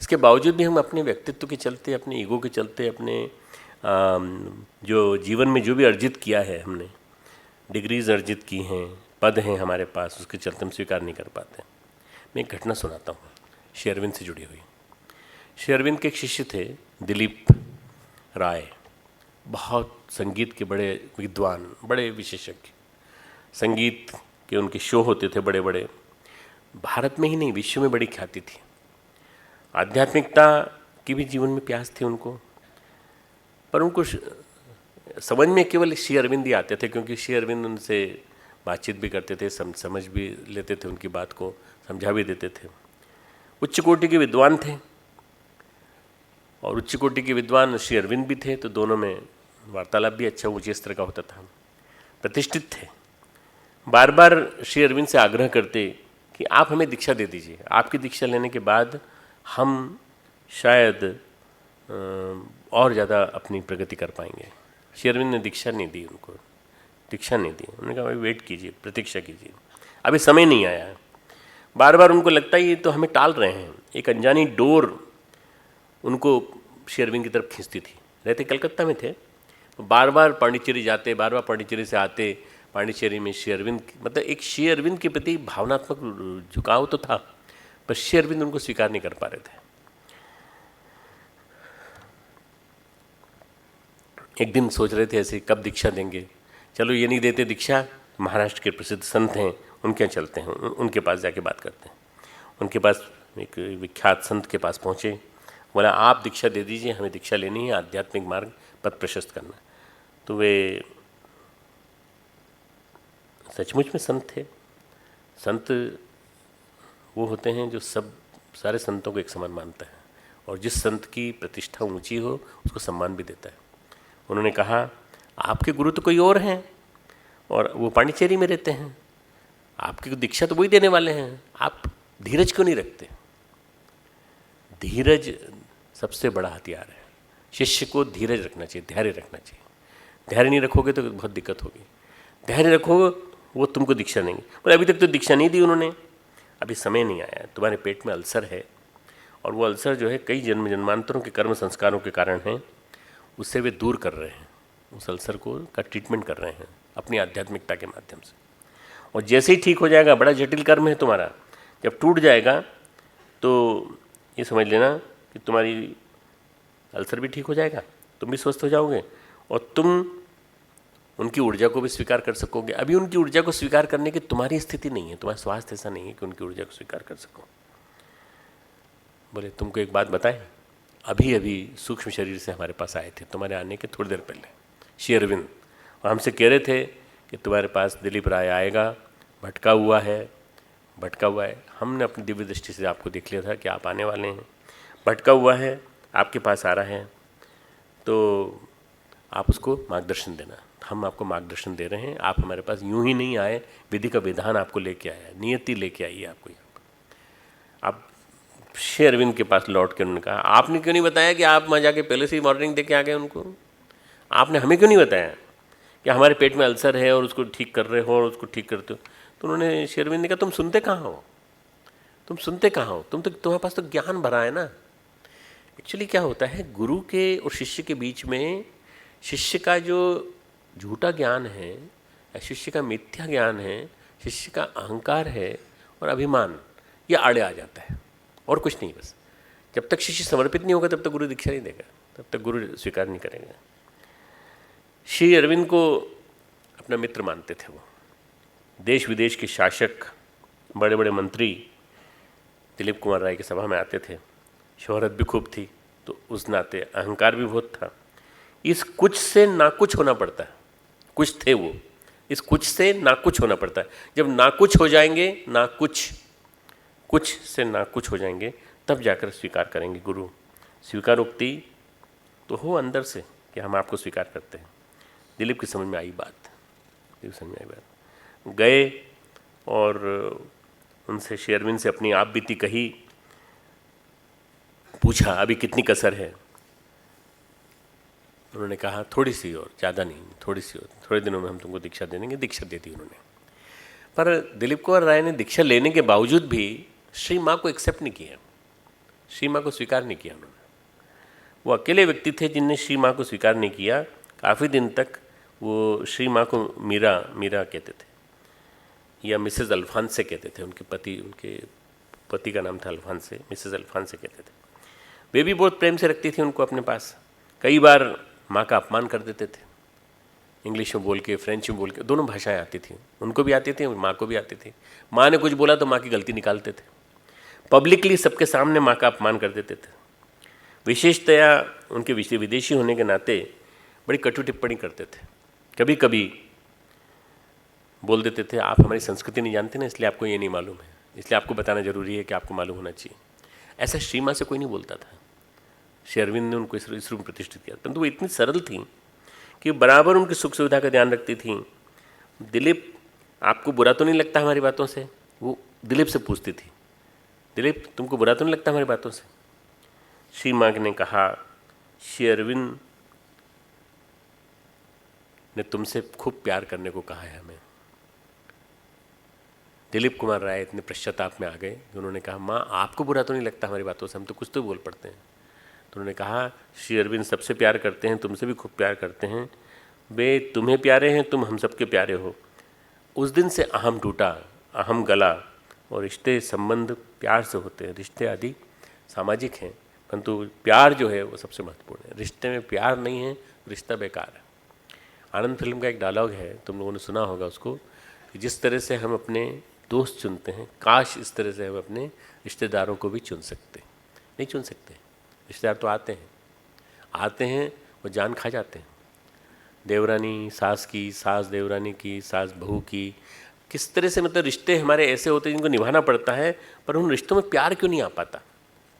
इसके बावजूद भी हम अपने व्यक्तित्व के चलते, अपने ईगो के चलते, अपने जो जीवन में जो भी अर्जित किया है हमने, डिग्रीज अर्जित की हैं, पद हैं हमारे पास, उसके चलते हम स्वीकार नहीं कर पाते। मैं एक घटना सुनाता हूँ श्री अरविंद से जुड़ी हुई। श्री अरविंद के एक शिष्य थे दिलीप राय, बहुत संगीत के बड़े विद्वान, बड़े विशेषज्ञ। संगीत के उनके शो होते थे बड़े बड़े, भारत में ही नहीं विश्व में बड़ी ख्याति थी। आध्यात्मिकता की भी जीवन में प्यास थी उनको, पर उनको समझ में केवल श्री अरविंद ही आते थे, क्योंकि श्री अरविंद उनसे बातचीत भी करते थे, समझ भी लेते थे, उनकी बात को समझा भी देते थे। उच्च कोटि के विद्वान थे और उच्च कोटि के विद्वान श्री अरविंद भी थे, तो दोनों में वार्तालाप भी अच्छा ऊंचे स्तर का होता था, प्रतिष्ठित थे। बार बार श्री अरविंद से आग्रह करते कि आप हमें दीक्षा दे दीजिए, आपकी दीक्षा लेने के बाद हम शायद और ज़्यादा अपनी प्रगति कर पाएंगे। श्री अरविंद ने दीक्षा नहीं दी, उनको दीक्षा नहीं दी। उन्होंने कहा भाई वेट कीजिए, प्रतीक्षा कीजिए, अभी समय नहीं आया है। बार बार उनको लगता है ये तो हमें टाल रहे हैं। एक अनजानी डोर उनको श्री अरविंद की तरफ खींचती थी। रहते कलकत्ता में थे, बार बार पांडिचेरी जाते, बार बार पांडिचेरी से आते, पांडिचेरी में श्री अरविंद, मतलब एक श्री अरविंद के प्रति भावनात्मक झुकाव तो था, पर श्री अरविंद उनको स्वीकार नहीं कर पा रहे थे। एक दिन सोच रहे थे ऐसे कब दीक्षा देंगे, चलो ये नहीं देते दीक्षा, महाराष्ट्र के प्रसिद्ध संत हैं उनके यहाँ चलते हैं, उनके पास जाके बात करते हैं। उनके पास एक विख्यात संत के पास पहुँचे, बोला आप दीक्षा दे दीजिए, हमें दीक्षा लेनी है, आध्यात्मिक मार्ग पथ प्रशस्त करना। तो वे सचमुच में संत थे। संत वो होते हैं जो सारे संतों को एक समान मानता है, और जिस संत की प्रतिष्ठा ऊंची हो उसको सम्मान भी देता है। उन्होंने कहा आपके गुरु तो कोई और हैं और वो पांडिचेरी में रहते हैं, आपकी दीक्षा तो वही देने वाले हैं, आप धीरज क्यों नहीं रखते? धीरज सबसे बड़ा हथियार है। शिष्य को धीरज रखना चाहिए, धैर्य रखना चाहिए। धैर्य नहीं रखोगे तो बहुत दिक्कत होगी। धैर्य रखोगे वो तुमको दीक्षा देंगे। पर अभी तक तो दीक्षा नहीं दी उन्होंने, अभी समय नहीं आया, तुम्हारे पेट में अल्सर है, और वो अल्सर जो है कई जन्म जन्मांतरों के कर्म संस्कारों के कारण है, उससे वे दूर कर रहे हैं, उस अल्सर को का ट्रीटमेंट कर रहे हैं अपनी आध्यात्मिकता के माध्यम से। और जैसे ही ठीक हो जाएगा, बड़ा जटिल कर्म है तुम्हारा, जब टूट जाएगा तो ये समझ लेना कि तुम्हारी अल्सर भी ठीक हो जाएगा, तुम भी स्वस्थ हो जाओगे, और तुम उनकी ऊर्जा को भी स्वीकार कर सकोगे। अभी उनकी ऊर्जा को स्वीकार करने की तुम्हारी स्थिति नहीं है, तुम्हारा स्वास्थ्य ऐसा नहीं है कि उनकी ऊर्जा को स्वीकार कर सको। बोले तुमको एक बात बताएं, अभी अभी सूक्ष्म शरीर से हमारे पास आए थे तुम्हारे आने के थोड़ी देर पहले, श्री अरविंद, और हमसे कह रहे थे कि तुम्हारे पास दिलीप राय आएगा, भटका हुआ है। हमने अपनी दिव्य दृष्टि से आपको देख लिया था कि आप आने वाले हैं, भटका हुआ है, आपके पास आ रहा है, तो आप उसको मार्गदर्शन देना। हम आपको मार्गदर्शन दे रहे हैं, आप हमारे पास यूं ही नहीं आए, विधि का विधान आपको लेके आया, नियति लेके आई है आपको यहाँ पर। आप श्री अरविंद के पास लौट के उन्होंने कहा आपने क्यों नहीं बताया कि आप वहाँ जाके पहले से ही वार्निंग दे के आ गए उनको? आपने हमें क्यों नहीं बताया कि हमारे पेट में अल्सर है और उसको ठीक कर रहे हो और उसको ठीक करते हो? तो उन्होंने श्री अरविंद ने कहा तुम सुनते कहाँ हो, तुम्हारे पास तो ज्ञान भरा है ना। एक्चुअली क्या होता है, गुरु के और शिष्य के बीच में शिष्य का जो झूठा ज्ञान है या शिष्य का मिथ्या ज्ञान है, शिष्य का अहंकार है और अभिमान, ये आड़े आ जाता है, और कुछ नहीं। बस जब तक शिष्य समर्पित नहीं होगा तब तक गुरु दीक्षा नहीं देगा, तब तक गुरु स्वीकार नहीं करेगा। श्री अरविंद को अपना मित्र मानते थे वो। देश विदेश के शासक, बड़े बड़े मंत्री दिलीप कुमार राय की सभा में आते थे, शोहरत भी खूब थी, तो उस नाते अहंकार भी बहुत था। इस कुछ से ना कुछ होना पड़ता है, कुछ थे वो, इस कुछ से ना कुछ होना पड़ता है। जब ना कुछ हो जाएंगे, कुछ से ना कुछ हो जाएंगे, तब जाकर स्वीकार करेंगे गुरु। स्वीकारोक्ति तो हो अंदर से कि हम आपको स्वीकार करते हैं। दिलीप की समझ में आई बात, गए और उनसे श्री अरविंद से अपनी आप बीती कही, पूछा अभी कितनी कसर है? उन्होंने कहा थोड़ी सी और, ज़्यादा नहीं, थोड़ी सी और, थोड़े दिनों में हम तुमको दीक्षा दे देंगे। दीक्षा दे दी उन्होंने। पर दिलीप कुमार राय ने दीक्षा लेने के बावजूद भी श्री माँ को एक्सेप्ट नहीं किया। श्री माँ को स्वीकार नहीं किया उन्होंने। वो अकेले व्यक्ति थे जिनने श्री माँ को स्वीकार नहीं किया। काफ़ी दिन तक वो श्री माँ को मीरा मीरा कहते थे या मिसेस अल्फांसे कहते थे। उनके पति का नाम था अल्फांसे, मिसेस अल्फांसे कहते थे। वे भी बहुत प्रेम से रखती थी उनको अपने पास। कई बार माँ का अपमान कर देते थे, इंग्लिश में बोल के, फ्रेंच में बोल के, दोनों भाषाएं आती थी, उनको भी आती थी, माँ को भी आती थी। माँ ने कुछ बोला तो माँ की गलती निकालते थे, पब्लिकली सबके सामने माँ का अपमान कर देते थे। विशेषतया उनके विदेशी होने के नाते बड़ी कटु टिप्पणी करते थे। कभी कभी बोल देते थे, आप हमारी संस्कृति नहीं जानते ना, इसलिए आपको ये नहीं मालूम है, इसलिए आपको बताना जरूरी है कि आपको मालूम होना चाहिए। ऐसा श्री माँ से कोई नहीं बोलता था। श्री अरविंद ने उनको इस रूप में प्रतिष्ठित किया, परंतु वो इतनी सरल थी कि बराबर उनकी सुख सुविधा का ध्यान रखती थी। दिलीप, आपको बुरा तो नहीं लगता हमारी बातों से? वो दिलीप से पूछती थी, दिलीप तुमको बुरा तो नहीं लगता हमारी बातों से? श्री माँ ने कहा, श्री अरविंद ने तुमसे खूब प्यार करने को कहा है हमें। दिलीप कुमार राय इतने पश्चाताप में आ गए कि उन्होंने कहा, माँ आपको बुरा तो नहीं लगता हमारी बातों से? हम तो कुछ तो बोल पड़ते हैं। तो उन्होंने कहा, श्री अरविंद सबसे प्यार करते हैं, तुमसे भी खूब प्यार करते हैं, वे तुम्हें प्यारे हैं, तुम हम सबके प्यारे हो। उस दिन से अहम टूटा, अहम गला, और रिश्ते संबंध प्यार से होते हैं। रिश्ते आदि सामाजिक हैं, परंतु प्यार जो है वो सबसे महत्वपूर्ण है। रिश्ते में प्यार नहीं है, रिश्ता बेकार है। आनंद फिल्म का एक डायलॉग है, तुम लोगों ने सुना होगा उसको, कि जिस तरह से हम अपने दोस्त चुनते हैं, काश इस तरह से हम अपने रिश्तेदारों को भी चुन सकते। नहीं चुन सकते। रिश्तेदार तो आते हैं वो जान खा जाते हैं। देवरानी सास की, सास देवरानी की, सास बहू की, किस तरह से मतलब रिश्ते हमारे ऐसे होते हैं जिनको निभाना पड़ता है, पर उन रिश्तों में प्यार क्यों नहीं आ पाता?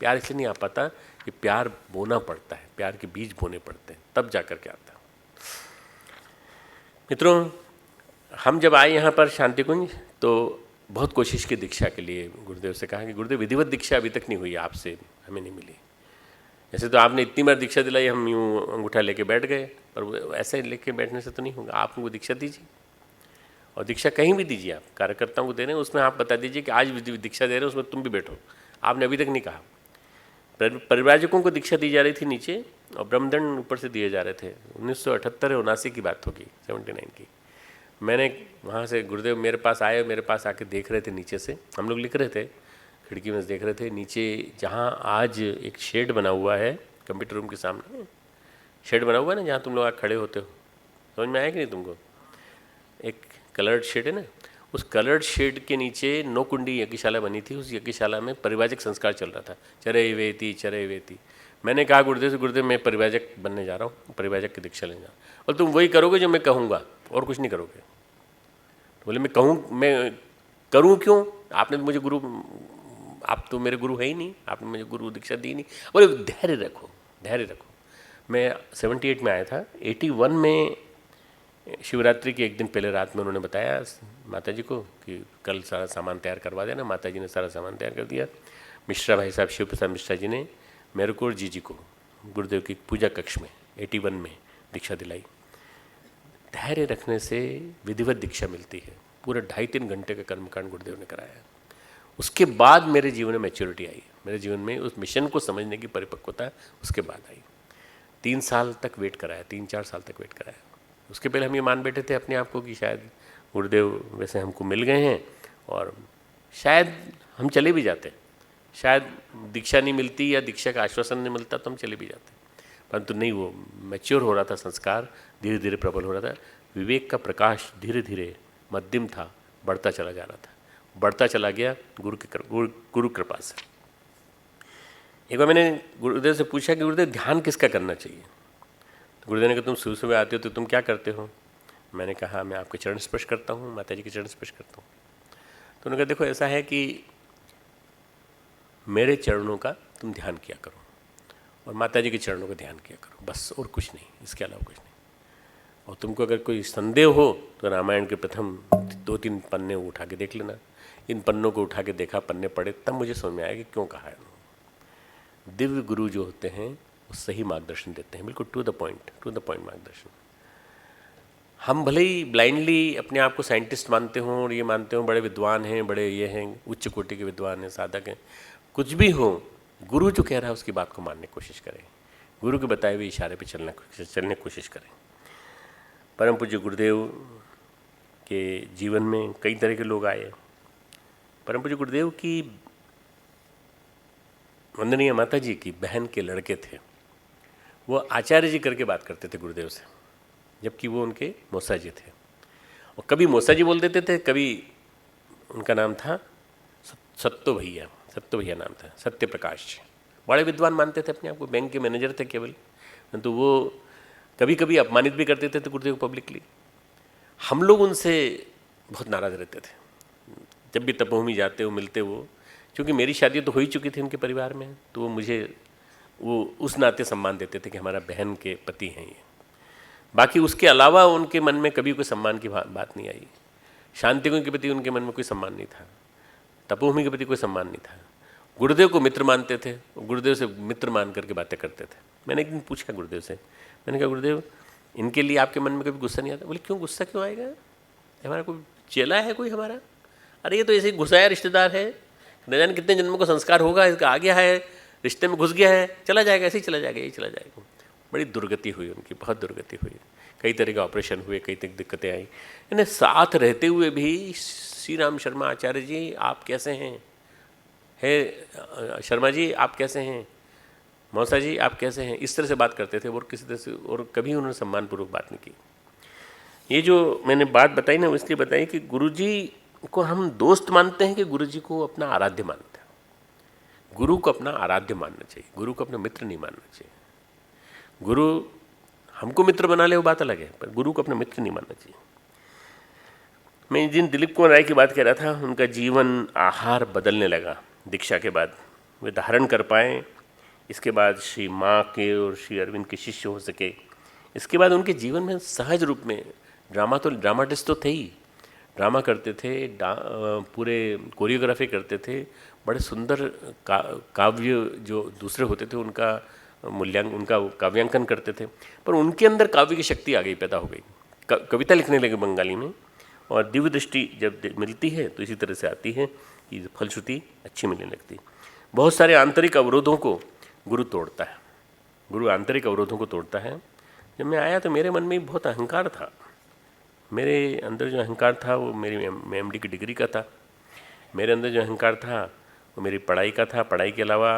प्यार इसलिए नहीं आ पाता कि प्यार बोना पड़ता है, प्यार के बीज बोने पड़ते हैं, तब जा कर के आता है। मित्रों, हम जब आए यहाँ पर शांति कुंज तो बहुत कोशिश की दीक्षा के लिए। गुरुदेव से कहा कि गुरुदेव विधिवत दीक्षा अभी तक नहीं हुई, आपसे हमें नहीं मिली। जैसे तो आपने इतनी बार दीक्षा दिलाई, हम यूँ अंगूठा लेके बैठ गए, पर ऐसे लेके बैठने से तो नहीं होगा। आप हमको दीक्षा दीजिए, और दीक्षा कहीं भी दीजिए। आप कार्यकर्ताओं को दे रहे हैं, उसमें आप बता दीजिए कि आज दीक्षा दे रहे हैं, उसमें तुम भी बैठो। आपने अभी तक नहीं कहा। परिव्राजकों को दीक्षा दी जा रही थी नीचे, और ब्रह्मदंड ऊपर से दिए जा रहे थे। 1978-79 की बात होगी, 79 की। मैंने वहाँ से, गुरुदेव मेरे पास आए, मेरे पास आके देख रहे थे नीचे से, हम लोग लिख रहे थे, खिड़की में से देख रहे थे नीचे, जहाँ आज एक शेड बना हुआ है कंप्यूटर रूम के सामने, शेड बना हुआ है ना, जहाँ तुम लोग खड़े होते हो। समझ में आया कि नहीं तुमको? एक कलर्ड शेड है ना, उस कलर्ड शेड के नीचे नौकुंडी यज्ञशाला बनी थी। उस यज्ञशाला में परिवाजक संस्कार चल रहा था, चरय वेती। मैंने कहा गुरुदेव से, गुरुदेव मैं परिवाजक बनने जा रहा हूँ, परिवाजक की दीक्षा लेने जा रहा हूँ, और तुम वही करोगे जो मैं कहूँगा, और कुछ नहीं करोगे। तो बोले, मैं करूँ क्यों? आपने तो मुझे गुरु, आप तो मेरे गुरु है ही नहीं, आपने मुझे गुरु दीक्षा दी नहीं। बोले धैर्य रखो, धैर्य रखो। मैं 78 में आया था। 81 में शिवरात्रि के एक दिन पहले रात में उन्होंने बताया माता जी को कि कल सारा सामान तैयार करवा देना। माता जी ने सारा सामान तैयार कर दिया। मिश्रा भाई साहब, शिव प्रसाद मिश्रा जी ने मेरे को और जीजी को गुरुदेव की पूजा कक्ष में 81 में दीक्षा दिलाई। धैर्य रखने से विधिवत दीक्षा मिलती है। पूरा 2.5-3 घंटे का कर्मकांड गुरुदेव ने कराया। उसके बाद मेरे जीवन में मैच्योरिटी आई, मेरे जीवन में उस मिशन को समझने की परिपक्वता उसके बाद आई। 3 साल तक वेट कराया, 3-4 साल तक वेट कराया। उसके पहले हम ये मान बैठे थे अपने आप को कि शायद गुरुदेव वैसे हमको मिल गए हैं और शायद हम चले भी जाते, शायद दीक्षा नहीं मिलती या दीक्षा का आश्वासन नहीं मिलता तो हम चले भी जाते, परंतु नहीं, वो मैच्योर हो रहा था संस्कार, धीरे धीरे प्रबल हो रहा था। विवेक का प्रकाश धीरे धीरे मध्यम था, बढ़ता चला जा रहा था, बढ़ता चला गया गुरु कृपा से। एक बार मैंने गुरुदेव से पूछा कि गुरुदेव ध्यान किसका करना चाहिए? तो गुरुदेव ने कहा तुम सुबह सुबह आते हो तो तुम क्या करते हो? मैंने कहा मैं आपके चरण स्पर्श करता हूँ, माता जी के चरण स्पर्श करता हूँ। तो उन्होंने कहा देखो ऐसा है कि मेरे चरणों का तुम ध्यान किया करो और माता जी के चरणों का ध्यान किया करो, बस, और कुछ नहीं, इसके अलावा कुछ नहीं। और तुमको अगर कोई संदेह हो तो रामायण के प्रथम 2-3 पन्ने उठा के देख लेना। इन पन्नों को उठा के देखा, पन्ने पढ़े, तब मुझे समझ में आया कि क्यों कहा है। दिव्य गुरु जो होते हैं वो सही मार्गदर्शन देते हैं, बिल्कुल टू द पॉइंट मार्गदर्शन। हम भले ही ब्लाइंडली अपने आप को साइंटिस्ट मानते हों और ये मानते हों बड़े विद्वान हैं, बड़े ये हैं, उच्च कोटि के विद्वान हैं, साधक हैं, कुछ भी हो, गुरु जो कह रहा है उसकी बात को मानने की कोशिश करें, गुरु के बताए हुए इशारे पे चलने की कोशिश करें। परम पूज्य गुरुदेव के जीवन में कई तरह के लोग आए। परम पूज्य गुरुदेव की वंदनीय माता जी की बहन के लड़के थे, वो आचार्य जी करके बात करते थे गुरुदेव से, जबकि वो उनके मौसा जी थे। और कभी मौसा जी बोल देते थे, कभी उनका नाम था सत्तो भैया नाम था, सत्य प्रकाश जी। बड़े विद्वान मानते थे अपने आप को, बैंक के मैनेजर थे केवल, परंतु वो कभी कभी अपमानित भी कर देते थे गुरुदेव पब्लिकली। हम लोग उनसे बहुत नाराज़ रहते थे। जब भी तपोभूमि जाते वो मिलते, वो क्योंकि मेरी शादी तो हो ही चुकी थी उनके परिवार में, तो वो मुझे वो उस नाते सम्मान देते थे कि हमारा बहन के पति हैं ये। बाकी उसके अलावा उनके मन में कभी कोई सम्मान की बात नहीं आई। शांतिकुंज के प्रति उनके मन में कोई सम्मान नहीं था, तपोभूमि के प्रति कोई सम्मान नहीं था। गुरुदेव को मित्र मानते थे, गुरुदेव से मित्र मान करके बातें करते थे। मैंने एक दिन पूछा गुरुदेव से, मैंने कहा गुरुदेव इनके लिए आपके मन में कभी गुस्सा नहीं आता? बोले क्यों गुस्सा क्यों आएगा, हमारा कोई चेला है कोई हमारा? अरे ये तो ऐसे ही घुसाया रिश्तेदार है, न जाने कितने जन्मों का संस्कार होगा, इसका आ गया है, रिश्ते में घुस गया है, चला जाएगा, ऐसे ही चला जाएगा, यही चला जाएगा। बड़ी दुर्गति हुई उनकी, बहुत दुर्गति हुई। कई तरह के ऑपरेशन हुए, कई तरह की दिक्कतें आई। इन्हें साथ रहते हुए भी श्री राम शर्मा आचार्य जी आप कैसे हैं, हे शर्मा जी आप कैसे हैं, मौसा जी आप कैसे हैं, इस तरह से बात करते थे। और किसी तरह से, और कभी उन्होंने सम्मानपूर्वक बात नहीं की। ये जो मैंने बात बताई ना, इसलिए बताई कि गुरुजी को हम दोस्त मानते हैं कि गुरुजी को अपना आराध्य मानते हैं। गुरु को अपना आराध्य मानना चाहिए, गुरु को अपना मित्र नहीं मानना चाहिए। गुरु हमको मित्र बना ले वो बात अलग है, पर गुरु को अपना मित्र नहीं मानना चाहिए। मैं जिन दिलीप कुमार राय की बात कह रहा था, उनका जीवन आहार बदलने लगा दीक्षा के बाद। वे धारण कर पाए, इसके बाद श्री माँ के और श्री अरविंद के शिष्य हो सके। इसके बाद उनके जीवन में सहज रूप में ड्रामाटिस्ट तो थे ही, ड्रामा करते थे, पूरे कोरियोग्राफी करते थे, बड़े सुंदर काव्य जो दूसरे होते थे उनका उनका काव्यांकन करते थे। पर उनके अंदर काव्य की शक्ति आ गई, पैदा हो गई, कविता लिखने लगे बंगाली में। और दिव्य दृष्टि जब मिलती है तो इसी तरह से आती है कि फलश्रुति अच्छी मिलने लगती। बहुत सारे आंतरिक अवरोधों को गुरु तोड़ता है, गुरु आंतरिक अवरोधों को तोड़ता है। जब मैं आया तो मेरे मन में बहुत अहंकार था, मेरे अंदर जो अहंकार था वो मेरी MD की डिग्री का था। मेरे अंदर जो अहंकार था वो मेरी पढ़ाई का था। पढ़ाई के अलावा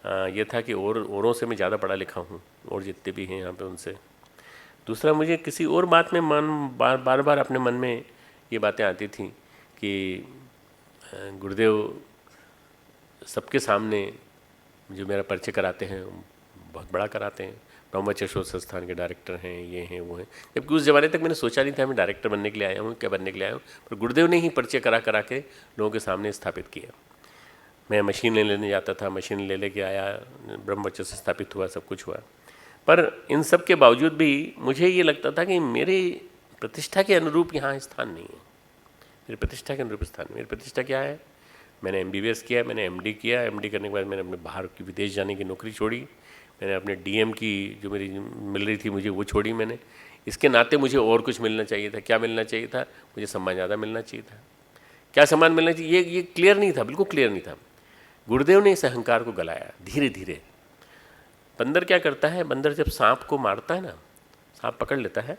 ये था कि औरों से मैं ज़्यादा पढ़ा लिखा हूँ, और जितने भी हैं यहाँ पे उनसे। दूसरा, मुझे किसी और बात में बार बार अपने मन में ये बातें आती थी कि गुरुदेव सबके सामने जो मेरा परिचय कराते हैं बहुत बड़ा कराते हैं, ब्रह्मचर्य शोध संस्थान के डायरेक्टर हैं, ये हैं वो हैं। जबकि उस ज़माने तक मैंने सोचा नहीं था मैं डायरेक्टर बनने के लिए आया हूँ, क्या बनने के लिए आया हूँ, पर गुरुदेव ने ही परिचय करा के लोगों के सामने स्थापित किया। मैं मशीन लेने जाता था, मशीन ले के आया, ब्रह्मचर्य से स्थापित हुआ, सब कुछ हुआ। पर इन सब के बावजूद भी मुझे ये लगता था कि मेरी प्रतिष्ठा के अनुरूप यहाँ स्थान नहीं है, मेरी प्रतिष्ठा के अनुरूप स्थान। मेरी प्रतिष्ठा क्या है? मैंने MBBS किया, मैंने MD किया, MD करने के बाद मैंने अपने बाहर की विदेश जाने की नौकरी छोड़ी, मैंने अपने DM की जो मेरी मिल रही थी मुझे वो छोड़ी मैंने। इसके नाते मुझे और कुछ मिलना चाहिए था। क्या मिलना चाहिए था? मुझे सम्मान ज़्यादा मिलना चाहिए था। क्या सम्मान मिलना चाहिए ये क्लियर नहीं था, बिल्कुल क्लियर नहीं था। गुरुदेव ने इस अहंकार को गलाया धीरे धीरे। बंदर क्या करता है, बंदर जब सांप को मारता है ना, सांप पकड़ लेता है,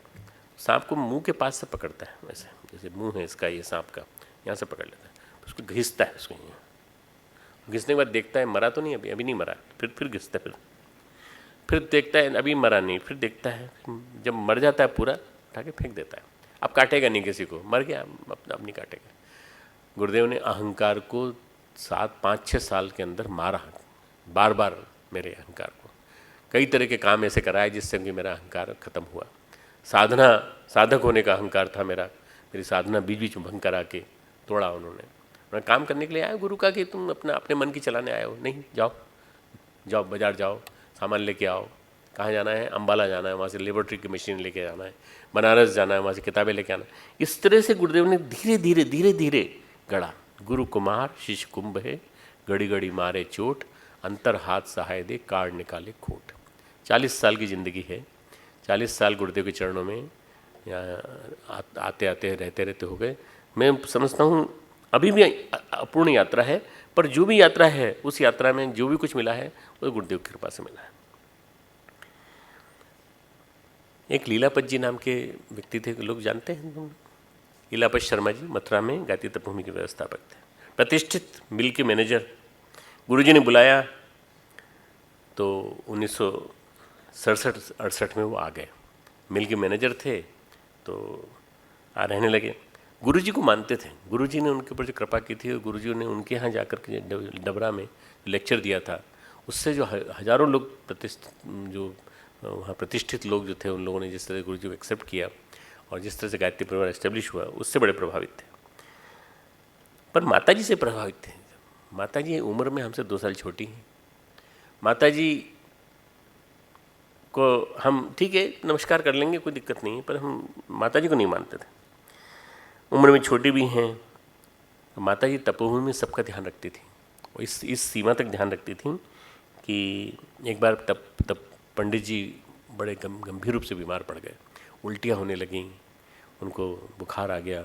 सांप को मुंह के पास से पकड़ता है, वैसे जैसे मुंह है इसका, ये सांप का, यहाँ से पकड़ लेता है, उसको घिसता है, उसको यहाँ घिसने के बाद देखता है मरा तो नहीं, अभी नहीं मरा, फिर घिसता है, फिर देखता है अभी मरा नहीं, फिर देखता है, जब मर जाता है पूरा उठा के फेंक देता है। अब काटेगा नहीं किसी को, मर गया अब नहीं काटेगा। गुरुदेव ने अहंकार को 5-6 साल के अंदर मारा, बार बार मेरे अहंकार को, कई तरह के काम ऐसे कराए जिससे कि मेरा अहंकार खत्म हुआ। साधक होने का अहंकार था मेरा, मेरी साधना बीच बीच में भंग करा के तोड़ा उन्होंने। मैं काम करने के लिए आया गुरु का कि तुम अपने मन की चलाने आए हो, नहीं, जाओ बाजार जाओ, सामान लेके आओ। कहाँ जाना है? अम्बाला जाना है, वहाँ से लेबोरेटरी की मशीन लेके जाना है, बनारस जाना है, वहाँ से किताबें लेके आना है। इस तरह से गुरुदेव ने धीरे धीरे गढ़ा। गुरु कुमार शिष्य कुंभ है, घड़ी घड़ी मारे चोट, अंतर हाथ सहाय दे, काट निकाले खोट। 40 साल की ज़िंदगी है, 40 साल गुरुदेव के चरणों में यहाँ आते रहते हो गए। मैं समझता हूँ अभी भी अपूर्ण यात्रा है, पर जो भी यात्रा है उस यात्रा में जो भी कुछ मिला है वो गुरुदेव की कृपा से मिला है। एक लीलापत जी नाम के व्यक्ति थे, लोग जानते हैं? लीलापत शर्मा जी मथुरा में गायत्री तपोभूमि के व्यवस्थापक थे, प्रतिष्ठित मिल के मैनेजर। गुरुजी ने बुलाया तो 1967-68 में वो आ गए। मिल के मैनेजर थे तो रहने लगे। गुरुजी को मानते थे, गुरुजी ने उनके ऊपर जो कृपा की थी, गुरुजी ने उनके यहाँ जाकर के डबरा में लेक्चर दिया था, उससे जो हजारों लोग जो वहाँ प्रतिष्ठित लोग जो थे, उन लोगों ने जिस तरह गुरुजी को एक्सेप्ट किया और जिस तरह से गायत्री परिवार एस्टेब्लिश हुआ, उससे बड़े प्रभावित थे। पर माताजी से प्रभावित थे। माताजी उम्र में हमसे 2 साल छोटी हैं। माताजी को हम ठीक है नमस्कार कर लेंगे, कोई दिक्कत नहीं है, पर हम माताजी को नहीं मानते थे। उम्र में छोटी भी हैं। माताजी तपोभूमि में सबका ध्यान रखती थी और इस सीमा तक ध्यान रखती थी कि एक बार तब पंडित जी बड़े गंभीर रूप से बीमार पड़ गए, उल्टियाँ होने लगीं, उनको बुखार आ गया।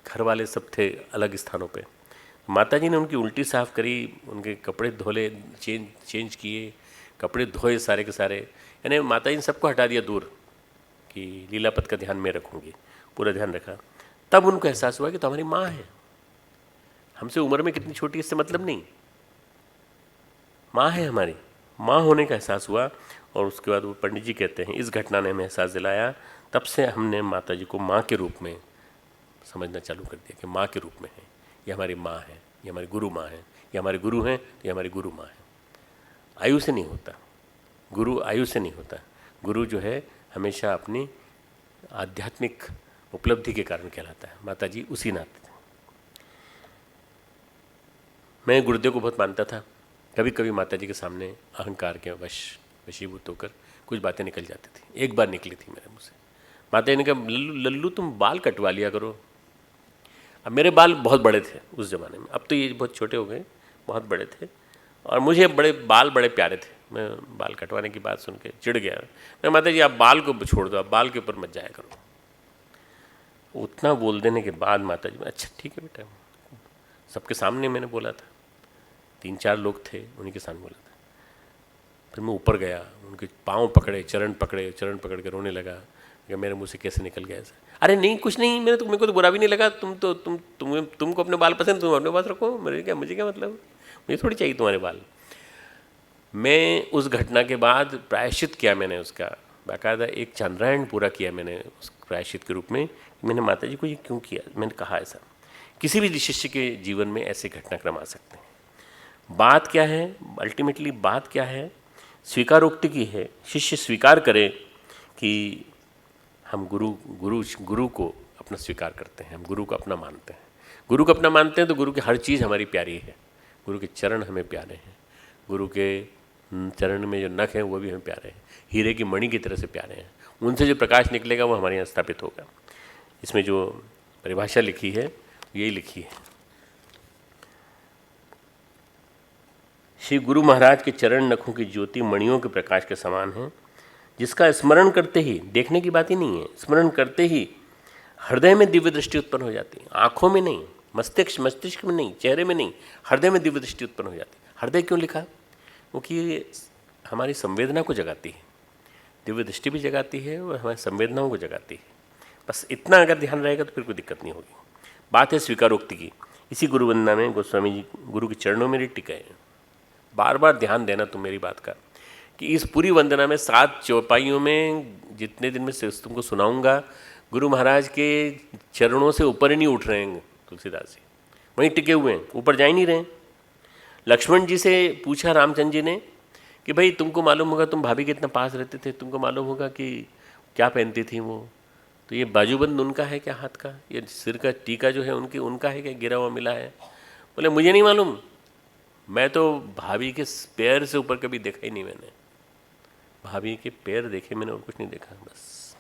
घर वाले सब थे अलग स्थानों पे। माताजी ने उनकी उल्टी साफ़ करी, उनके कपड़े धोले, चेंज किए, कपड़े धोए सारे के सारे। यानी माताजी ने सबको हटा दिया दूर कि लीलापत का ध्यान मैं रखूँगी, पूरा ध्यान रखा। तब उनको एहसास हुआ कि तो हमारी माँ है, हमसे उम्र में कितनी छोटी इससे मतलब नहीं, माँ है हमारी। माँ होने का एहसास हुआ और उसके बाद वो पंडित जी कहते हैं इस घटना ने हमें एहसास दिलाया। तब से हमने माता जी को माँ के रूप में समझना चालू कर दिया कि माँ के रूप में है, ये हमारी माँ है, ये हमारी गुरु माँ है, ये हमारे गुरु हैं, ये हमारी गुरु माँ है। आयु से नहीं होता गुरु, आयु से नहीं होता गुरु। जो है हमेशा अपनी आध्यात्मिक उपलब्धि के कारण कहलाता है। माता जी उसी नाते थे। मैं गुरुदेव को बहुत मानता था। कभी कभी माता जी के सामने अहंकार के वशीभूत होकर कुछ बातें निकल जाती थी। एक बार निकली थी मेरे मुँह से। माता जी ने कहा लल्लू तुम बाल कटवा लिया करो। अब मेरे बाल बहुत बड़े थे उस ज़माने में, अब तो ये बहुत छोटे हो गए, बहुत बड़े थे और मुझे बाल बड़े प्यारे थे। मैं बाल कटवाने की बात सुन के चिढ़ गया। मैं माता जी आप बाल को छोड़ दो, आप बाल के ऊपर मत जाया करो। उतना बोल देने के बाद माता जी अच्छा ठीक है बेटा, सबके सामने मैंने बोला था, 3-4 लोग थे उन्हीं के सामने बोला था। फिर मैं ऊपर गया, उनके पाँव पकड़े, चरण पकड़ के रोने लगा कि मेरे मुंह से कैसे निकल गया ऐसा। अरे नहीं कुछ नहीं, मेरे को तो बुरा भी नहीं लगा। तुमको अपने बाल पसंद, तुम अपने पास रखो, मुझे क्या मतलब, मुझे थोड़ी चाहिए तुम्हारे बाल। मैं उस घटना के बाद प्रायश्चित किया, मैंने उसका बाकायदा एक चंद्रायण पूरा किया मैंने उस प्रायश्चित के रूप में। मैंने माता जी को ये क्यों किया, मैंने कहा ऐसा किसी भी शिष्य के जीवन में ऐसे घटनाक्रम आ सकते हैं। बात क्या है, अल्टीमेटली बात क्या है, स्वीकारोक्ति की है। शिष्य स्वीकार करे कि हम गुरु को अपना स्वीकार करते हैं, हम गुरु को अपना मानते हैं। गुरु को अपना मानते हैं तो गुरु की हर चीज़ हमारी प्यारी है। गुरु के चरण हमें प्यारे हैं, गुरु के चरण में जो नख हैं वो भी हमें प्यारे हैं, हीरे की मणि की तरह से प्यारे हैं। उनसे जो प्रकाश निकलेगा वो हमारे यहाँ स्थापित होगा। इसमें जो परिभाषा लिखी है यही लिखी है, श्री गुरु महाराज के चरण नखों की ज्योति मणियों के प्रकाश के समान है, जिसका स्मरण करते ही, देखने की बात ही नहीं है, स्मरण करते ही हृदय में दिव्य दृष्टि उत्पन्न हो जाती है। आँखों में नहीं, मस्तिष्क में नहीं, चेहरे में नहीं, हृदय में दिव्य दृष्टि उत्पन्न हो जाती है। हृदय क्यों लिखा? क्योंकि ये हमारी संवेदना को जगाती है, दिव्य दृष्टि भी जगाती है और हमारी संवेदनाओं को जगाती है। बस इतना अगर ध्यान रहेगा तो फिर कोई दिक्कत नहीं होगी। बात है स्वीकारोक्ति की। इसी गुरु वंदना में गोस्वामी जी गुरु के चरणों में टिके हैं। बार बार ध्यान देना तुम मेरी बात का कि इस पूरी वंदना में 7 चौपाइयों में जितने दिन में तुमको सुनाऊंगा, गुरु महाराज के चरणों से ऊपर ही नहीं उठ रहे हैं तुलसीदास जी, वहीं टिके हुए हैं, ऊपर जा ही नहीं रहे। लक्ष्मण जी से पूछा रामचंद्र जी ने कि भाई तुमको मालूम होगा, तुम भाभी के इतना पास रहते थे, तुमको मालूम होगा कि क्या पहनती थी वो, तो ये बाजूबंद उनका है क्या हाथ का, ये सिर का टीका जो है उनका है क्या, गिरा हुआ मिला है? बोले मुझे नहीं मालूम, मैं तो भाभी के पैर से ऊपर कभी देखा ही नहीं मैंने। भाभी के पैर देखे मैंने और कुछ नहीं देखा। बस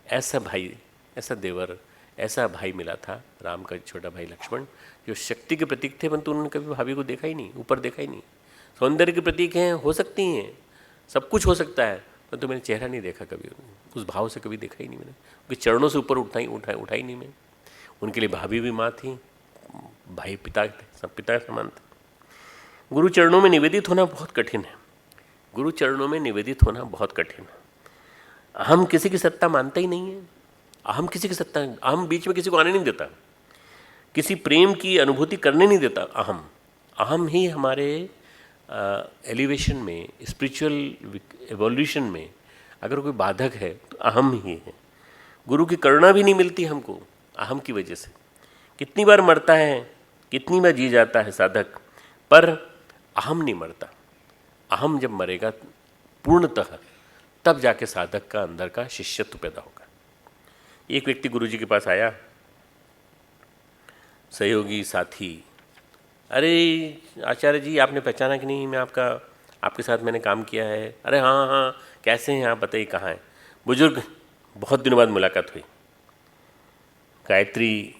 ऐसा भाई, ऐसा देवर, ऐसा भाई मिला था राम का छोटा भाई लक्ष्मण, जो शक्ति के प्रतीक थे, परंतु उन्होंने कभी भाभी को देखा ही नहीं, ऊपर देखा ही नहीं। सौंदर्य के प्रतीक हैं, हो सकती हैं, सब कुछ हो सकता है, परंतु मैंने चेहरा नहीं देखा कभी, उस भाव से कभी देखा ही नहीं मैंने। उनके चरणों से ऊपर उठा ही नहीं मैं। उनके लिए भाभी भी माँ थी, भाई पिता थे, सब पिता समान थे। गुरु चरणों में निवेदित होना बहुत कठिन है। गुरु चरणों में निवेदित होना बहुत कठिन है। अहम किसी की सत्ता मानता ही नहीं है। अहम किसी की सत्ता, अहम बीच में किसी को आने नहीं देता, किसी प्रेम की अनुभूति करने नहीं देता। अहम अहम ही हमारे एलिवेशन में, स्पिरिचुअल एवोल्यूशन में अगर कोई बाधक है तो अहम ही है। गुरु की करुणा भी नहीं मिलती हमको अहम की वजह से। कितनी बार मरता है, कितनी बार जी जाता है साधक, पर अहम नहीं मरता। अहम जब मरेगा पूर्णतः, तब जाके साधक का अंदर का शिष्यत्व पैदा होगा। एक व्यक्ति गुरु जी के पास आया, सहयोगी साथी, अरे आचार्य जी आपने पहचाना कि नहीं, मैं आपके साथ मैंने काम किया है। अरे हाँ हाँ, कैसे हैं आप, बताइए कहाँ हैं। बुजुर्ग, बहुत दिनों बाद मुलाकात हुई। गायत्री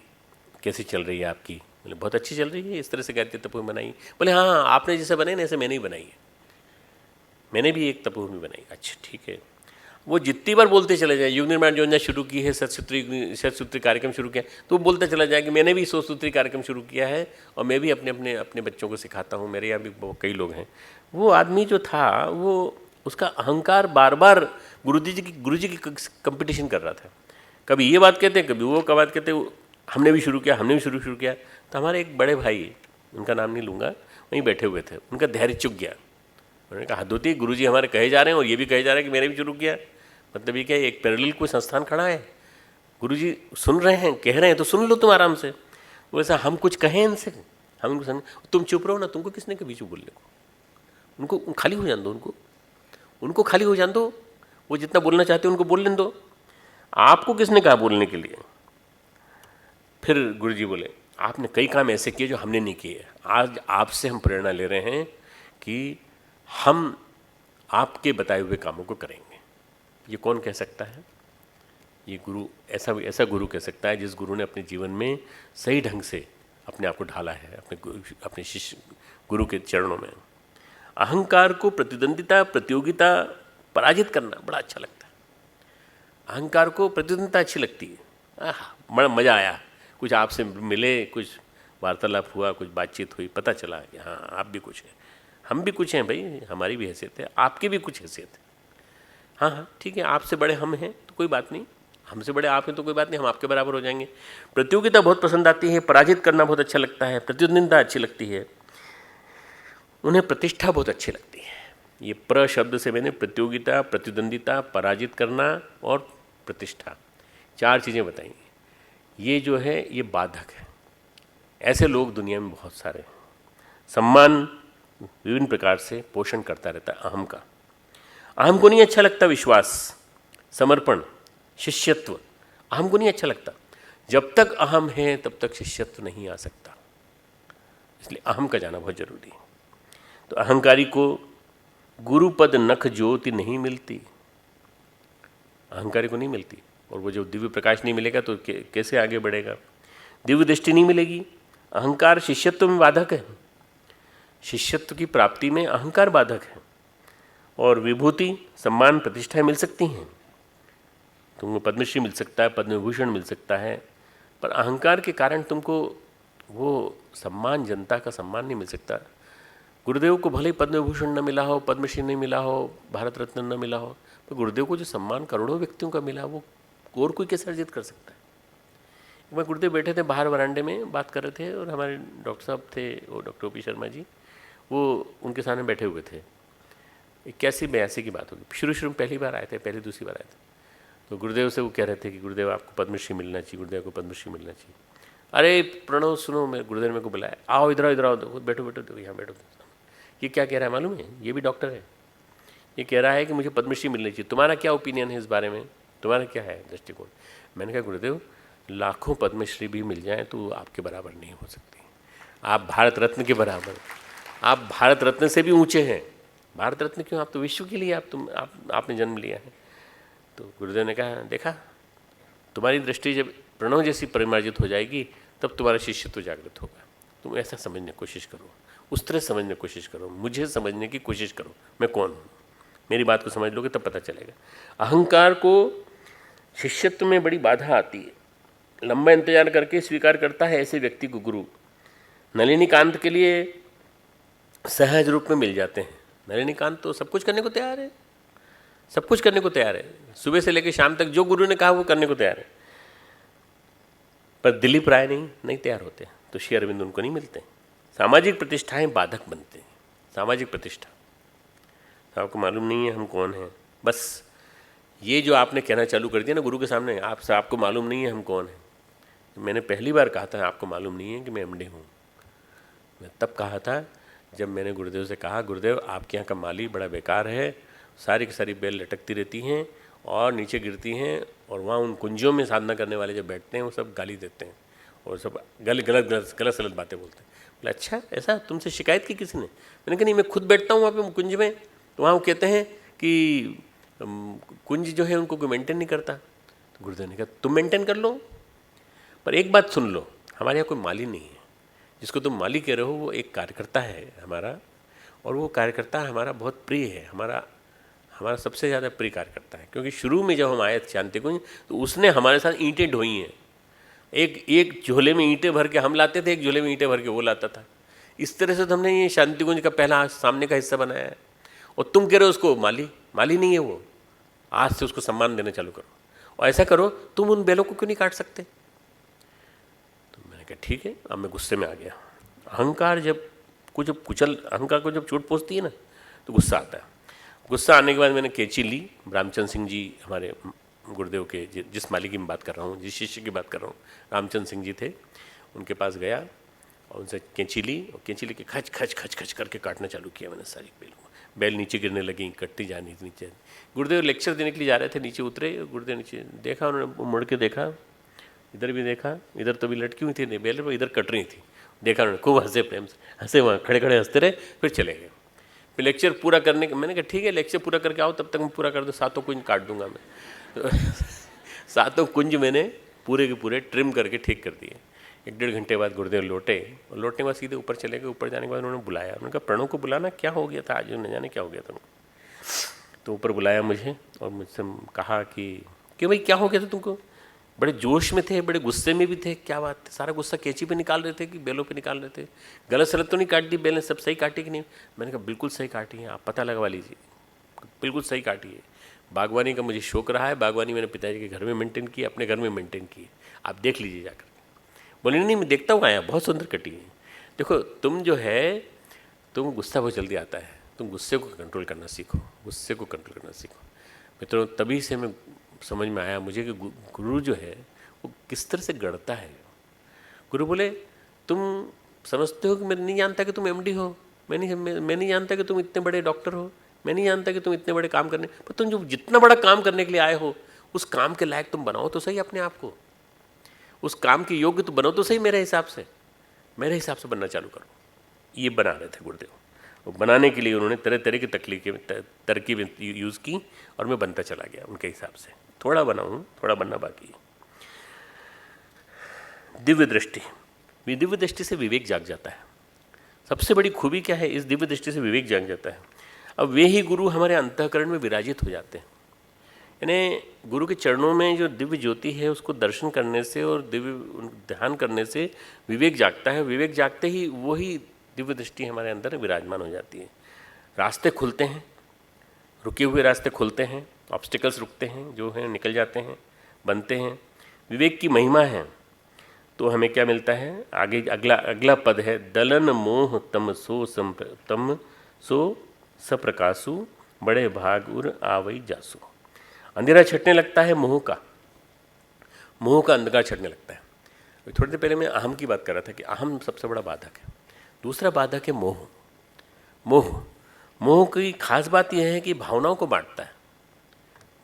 कैसी चल रही है आपकी? बोले बहुत अच्छी चल रही है, इस तरह से गायत्री तपोभूमि बनाई। बोले हाँ हाँ, आपने जैसे बनाई ना ऐसे मैंने ही बनाई है, मैंने भी एक तपोभूमि बनाई। अच्छा ठीक है। वो जितनी बार बोलते चले जाए, युग निर्माण योजना शुरू की है, शतसूत्री कार्यक्रम शुरू किया, तो वो बोलता चला जाए कि मैंने भी 100 सूत्री कार्यक्रम शुरू किया है और मैं भी अपने बच्चों को सिखाता हूँ, मेरे यहाँ भी कई लोग हैं। वो आदमी जो था, वो उसका अहंकार बार बार गुरु जी की कंपटीशन कर रहा था। कभी ये बात कहते, कभी वो बात कहते, हमने भी शुरू किया। तो हमारे एक बड़े भाई, उनका नाम नहीं लूँगा, वहीं बैठे हुए थे, उनका धैर्य चुक गया। उन्होंने कहा हद होती है, गुरु जी हमारे कहे जा रहे हैं और ये भी कहे जा रहे हैं कि मैंने भी शुरू किया। मतलब ये क्या, एक पैरेलल कोई संस्थान खड़ा है, गुरु जी सुन रहे हैं, कह रहे हैं तो सुन लो तुम आराम से। वैसा हम कुछ कहें इनसे, हम उनको समझ, तुम चुप रहो ना, तुमको किसने कभी चुप बोलने को, उनको खाली हो जान दो, उनको खाली हो जान दो, वो जितना बोलना चाहते हैं उनको बोलने दो, आपको किसने कहा बोलने के लिए। फिर गुरु जी बोले आपने कई काम ऐसे किए जो हमने नहीं किए, आज आपसे हम प्रेरणा ले रहे हैं कि हम आपके बताए हुए कामों को करेंगे। ये कौन कह सकता है? ये गुरु, ऐसा गुरु कह सकता है जिस गुरु ने अपने जीवन में सही ढंग से अपने आप को ढाला है अपने शिष्य गुरु के चरणों में। अहंकार को प्रतिद्वंदिता, प्रतियोगिता, पराजित करना बड़ा अच्छा लगता है। अहंकार को प्रतिद्वंदिता अच्छी लगती है, बड़ा मज़ा आया, कुछ आपसे मिले, कुछ वार्तालाप हुआ, कुछ बातचीत हुई, पता चला कि हाँ आप भी कुछ हैं, हम भी कुछ हैं भाई, हमारी भी हैसियत है, आपकी भी कुछ हैसियत है। हाँ हाँ ठीक है, आपसे बड़े हम हैं तो कोई बात नहीं, हमसे बड़े आप हैं तो कोई बात नहीं, हम आपके बराबर हो जाएंगे। प्रतियोगिता बहुत पसंद आती है, पराजित करना बहुत अच्छा लगता है, प्रतिद्वंदिता अच्छी लगती है, उन्हें प्रतिष्ठा बहुत अच्छी लगती है। ये प्र शब्द से मैंने प्रतियोगिता, प्रतिद्वंदिता, पराजित करना और प्रतिष्ठा, 4 चीज़ें बताई। ये जो है ये बाधक है। ऐसे लोग दुनिया में बहुत सारे हैं। सम्मान विभिन्न प्रकार से पोषण करता रहता है अहम का। अहम को नहीं अच्छा लगता विश्वास, समर्पण, शिष्यत्व, अहम को नहीं अच्छा लगता। जब तक अहम है तब तक शिष्यत्व नहीं आ सकता, इसलिए अहम का जाना बहुत जरूरी है। तो अहंकारी को गुरुपद नख ज्योति नहीं मिलती, अहंकारी को नहीं मिलती, और वो जो दिव्य प्रकाश नहीं मिलेगा तो कैसे आगे बढ़ेगा। दिव्य दृष्टि नहीं मिलेगी। अहंकार शिष्यत्व में बाधक है, शिष्यत्व की प्राप्ति में अहंकार बाधक है। और विभूति, सम्मान, प्रतिष्ठाएं मिल सकती हैं, तुमको पद्मश्री मिल सकता है, पद्म विभूषण मिल सकता है, पर अहंकार के कारण तुमको वो सम्मान, जनता का सम्मान नहीं मिल सकता। गुरुदेव को भले ही पद्म विभूषण न मिला हो, पद्मश्री नहीं मिला हो, भारत रत्न न मिला हो, पर गुरुदेव को जो सम्मान करोड़ों व्यक्तियों का मिला, वो और कोई कैसे अर्जित कर सकता है। एक बार गुरुदेव बैठे थे बाहर वरांडे में, बात कर रहे थे, और हमारे डॉक्टर साहब थे, वो डॉक्टर ओपी शर्मा जी, वो उनके सामने बैठे हुए थे। 81-82 की बात होगी, शुरू में पहली बार आए थे, पहली दूसरी बार आए थे। तो गुरुदेव से वो कह रहे थे कि गुरुदेव आपको पद्मश्री मिलना चाहिए, गुरुदेव को पद्मश्री मिलना चाहिए। अरे प्रणव सुनो, मैं गुरुदेव ने मेरे को बुलाया, आओ इधर आओ, बैठो यहाँ बैठो। ये क्या कह रहा है मालूम है? ये भी डॉक्टर है। ये कह रहा है कि मुझे पद्मश्री मिलनी चाहिए, तुम्हारा क्या ओपिनियन है इस बारे में, तुम्हारा क्या है दृष्टिकोण? मैंने कहा गुरुदेव लाखों पद्मश्री भी मिल जाएं तो आपके बराबर नहीं हो सकती, आप भारत रत्न के बराबर, आप भारत रत्न से भी ऊंचे हैं। भारत रत्न क्यों, आप तो विश्व के लिए आपने जन्म लिया है। तो गुरुदेव ने कहा देखा, तुम्हारी दृष्टि जब प्रणव जैसी परिमार्जित हो जाएगी तब तुम्हारा शिष्यत्व जागृत होगा। तुम ऐसा समझने की कोशिश करो, उस तरह समझने की कोशिश करो, मुझे समझने की कोशिश करो, मैं कौन हूँ, मेरी बात को समझ लोगे तब पता चलेगा। अहंकार को शिष्यत्व में बड़ी बाधा आती है। लंबा इंतजार करके स्वीकार करता है ऐसे व्यक्ति को गुरु, नलिनीकांत के लिए सहज रूप में मिल जाते हैं। नलिनीकांत तो सब कुछ करने को तैयार है, सब कुछ करने को तैयार है, सुबह से लेकर शाम तक जो गुरु ने कहा वो करने को तैयार है। पर दिलीप राय नहीं तैयार होते, तो श्री अरविंद उनको नहीं मिलते। सामाजिक प्रतिष्ठाएं बाधक बनते हैं। सामाजिक प्रतिष्ठा, तो आपको मालूम नहीं है हम कौन हैं, बस ये जो आपने कहना चालू कर दिया ना गुरु के सामने, आपको मालूम नहीं है हम कौन हैं। मैंने पहली बार कहा था आपको मालूम नहीं है कि मैं एमडी हूँ। मैं तब कहा था जब मैंने गुरुदेव से कहा, गुरुदेव आपके यहाँ का माली बड़ा बेकार है, सारी की सारी बेल लटकती रहती हैं और नीचे गिरती हैं, और वहाँ उन कुंजों में साधना करने वाले जो बैठते हैं वो सब गाली देते हैं और सब गलत बातें बोलते हैं। बोले अच्छा ऐसा, तुमसे शिकायत की किसी ने? मैंने कहा नहीं, मैं खुद बैठता हूँ वहाँ पे कुंज में, तो वहाँ वो कहते हैं कि कुंज जो है उनको कोई मेंटेन नहीं करता। तो गुरुदेव ने कहा तुम मेंटेन कर लो, पर एक बात सुन लो, हमारे यहाँ कोई माली नहीं है। जिसको तुम माली कह रहे हो वो एक कार्यकर्ता है हमारा, और वो कार्यकर्ता हमारा बहुत प्रिय है, हमारा सबसे ज़्यादा प्रिय कार्यकर्ता है। क्योंकि शुरू में जब हम आए शांति कुंज तो उसने हमारे साथ ईंटें ढोई हैं। एक झोले में ईंटें भर के हम लाते थे, एक झोले में ईंटें भर के वो लाता था। इस तरह से तो हमने ये शांति कुंज का पहला सामने का हिस्सा बनाया है। और तुम कह रहे हो उसको माली नहीं है वो, आज से उसको सम्मान देना चालू करो, और ऐसा करो तुम उन बेलों को क्यों नहीं काट सकते? तो मैंने कहा ठीक है। अब मैं गुस्से में आ गया। अहंकार अहंकार को जब चोट पहुँचती है ना तो गुस्सा आता है। गुस्सा आने के बाद मैंने कैंची ली। रामचंद्र सिंह जी हमारे गुरुदेव के जिस माली की मैं बात कर रहा हूँ, जिस शिष्य की बात कर रहा हूँ, रामचंद्र सिंह जी थे, उनके पास गया और उनसे कैंची ली, और कैंची लेके खच खच खच खच करके काटना चालू किया मैंने सारी बेल को। बेल नीचे गिरने लगी, कटती जानी नीचे। गुरुदेव लेक्चर देने के लिए जा रहे थे, नीचे उतरे। गुरुदेव नीचे देखा, उन्होंने मुड़ के देखा, इधर भी देखा, इधर तो भी लटकी हुई थी बेल, इधर कट रही थी। देखा उन्होंने, खूब हंसे, प्रेम से हंसे, वहाँ खड़े खड़े हंसते रहे, फिर चले गए। फिर लेक्चर पूरा करने का मैंने कहा ठीक है लेक्चर पूरा करके आओ, तब तक मैं पूरा कर दूँ, 7 कुंज काट दूंगा मैं। 7 कुंज मैंने पूरे के पूरे ट्रिम करके ठीक कर दिए। 1-1.5 घंटे बाद गुरुदेव लौटे, और लौटने के बाद सीधे ऊपर चले गए। ऊपर जाने के बाद उन्होंने बुलाया, उन्होंने कहा प्रणव को बुलाना, क्या हो गया था आज, न जाने क्या हो गया था। तो ऊपर बुलाया मुझे और मुझसे कहा कि भाई क्या हो गया था तुमको? बड़े जोश में थे, बड़े गुस्से में भी थे, क्या बात है? सारा गुस्सा कैंची पे निकाल रहे थे कि बेलों पे निकाल रहे थे? गलत सलत तो नहीं काट दी बेलें? सब सही काटी कि नहीं? मैंने कहा बिल्कुल सही काटी है, आप पता लगवा लीजिए, बिल्कुल सही काटी है। बागवानी का मुझे शौक रहा है, बागवानी मैंने पिताजी के घर में मेंटेन की, अपने घर में मेंटेन की, आप देख लीजिए जाकर। बोले नहीं मैं देखता हूँ आया, बहुत सुंदर कटी है। देखो तुम जो है, तुम गुस्सा बहुत जल्दी आता है, तुम गुस्से को कंट्रोल करना सीखो, गुस्से को कंट्रोल करना सीखो। मित्रों तभी से मैं समझ में आया मुझे कि गुरु जो है वो किस तरह से गढ़ता है। गुरु बोले तुम समझते हो कि मैं नहीं जानता कि तुम एमडी हो, मैं नहीं जानता कि तुम इतने बड़े डॉक्टर हो, मैं नहीं जानता कि तुम इतने बड़े काम करने, पर तुम जो जितना बड़ा काम करने के लिए आए हो उस काम के लायक तुम बनाओ तो सही अपने आप को, उस काम के योग्य तो बनो तो सही। मेरे हिसाब से बनना चालू करो। ये बना रहे थे गुरुदेव। वो बनाने के लिए उन्होंने तरह तरह की तरकीबें यूज़ की और मैं बनता चला गया उनके हिसाब से। थोड़ा बना हूँ, थोड़ा बनना बाकी है। दिव्य दृष्टि से विवेक जाग जाता है। सबसे बड़ी खूबी क्या है? इस दिव्य दृष्टि से विवेक जाग जाता है। अब वे ही गुरु हमारे अंतःकरण में विराजित हो जाते हैं। यानी गुरु के चरणों में जो दिव्य ज्योति है उसको दर्शन करने से और दिव्य ध्यान करने से विवेक जागता है। विवेक जागते ही वही दिव्य दृष्टि हमारे अंदर विराजमान हो जाती है। रास्ते खुलते हैं, रुके हुए रास्ते खुलते हैं, ऑब्स्टिकल्स रुकते हैं, जो हैं निकल जाते हैं, बनते हैं। विवेक की महिमा है। तो हमें क्या मिलता है? आगे अगला पद है, दलन मोह तम सो सप्रकाशु, बड़े भाग उर आवई जासु। अंधेरा छटने लगता है मोह का अंधकार छटने लगता है। थोड़ी देर पहले मैं अहम की बात कर रहा था कि अहम सबसे बड़ा बाधक है। दूसरा बाधक है मोह की खास बात यह है कि भावनाओं को बांटता है।